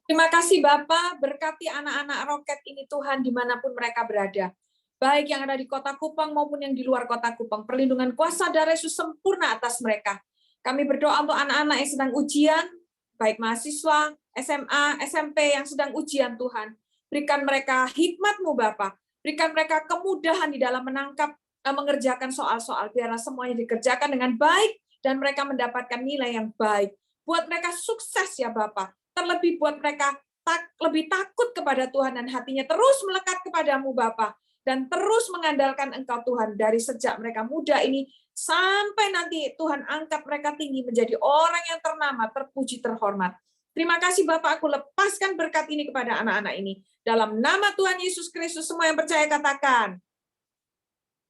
Terima kasih Bapak, berkati anak-anak roket ini Tuhan dimanapun mereka berada. Baik yang ada di Kota Kupang maupun yang di luar Kota Kupang. Perlindungan kuasa darah Yesus sempurna atas mereka. Kami berdoa untuk anak-anak yang sedang ujian, baik mahasiswa, SMA, SMP yang sedang ujian Tuhan. Berikan mereka hikmat-Mu Bapak. Berikan mereka kemudahan di dalam mengerjakan soal-soal. Biarlah semuanya dikerjakan dengan baik dan mereka mendapatkan nilai yang baik. Buat mereka sukses ya Bapak. Terlebih buat mereka lebih takut kepada Tuhan dan hatinya terus melekat kepadamu Bapa dan terus mengandalkan Engkau Tuhan dari sejak mereka muda ini sampai nanti Tuhan angkat mereka tinggi menjadi orang yang ternama, terpuji, terhormat. Terima kasih Bapak, aku lepaskan berkat ini kepada anak-anak ini. Dalam nama Tuhan Yesus Kristus semua yang percaya katakan.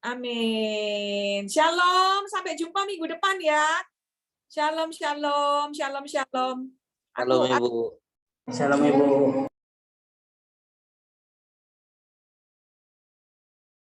Amin. Shalom, sampai jumpa minggu depan ya. Shalom, shalom, shalom, shalom. Halo Ibu. Shalom Ibu.